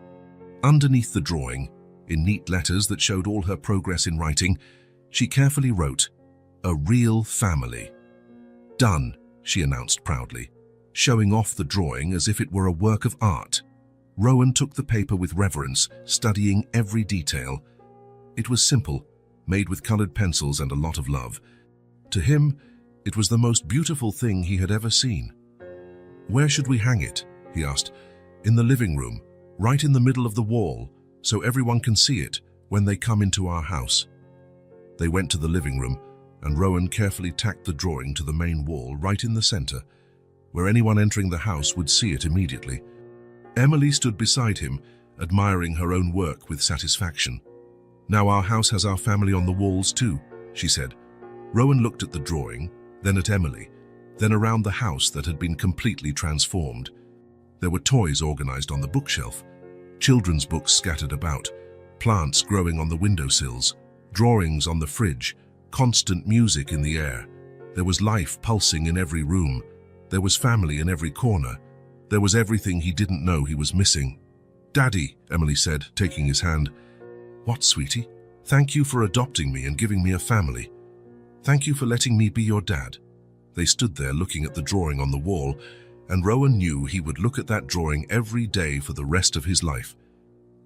Underneath the drawing, in neat letters that showed all her progress in writing, she carefully wrote, "A real family." "Done," she announced proudly, showing off the drawing as if it were a work of art. Rowan took the paper with reverence, studying every detail. It was simple, made with colored pencils and a lot of love. To him, it was the most beautiful thing he had ever seen. "Where should we hang it?" he asked. "In the living room, right in the middle of the wall, so everyone can see it when they come into our house." They went to the living room, and Rowan carefully tacked the drawing to the main wall right in the center, where anyone entering the house would see it immediately. Emily stood beside him, admiring her own work with satisfaction. "Now our house has our family on the walls too," she said. Rowan looked at the drawing, then at Emily, then around the house that had been completely transformed. There were toys organized on the bookshelf, children's books scattered about, plants growing on the windowsills, drawings on the fridge, constant music in the air. There was life pulsing in every room. There was family in every corner. There was everything he didn't know he was missing. "Daddy," Emily said, taking his hand. "What, sweetie? Thank you for adopting me and giving me a family. Thank you for letting me be your dad." They stood there looking at the drawing on the wall, and Rowan knew he would look at that drawing every day for the rest of his life.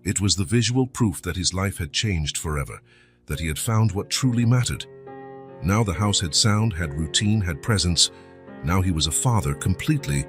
It was the visual proof that his life had changed forever, that he had found what truly mattered. Now the house had sound, had routine, had presence. Now he was a father completely,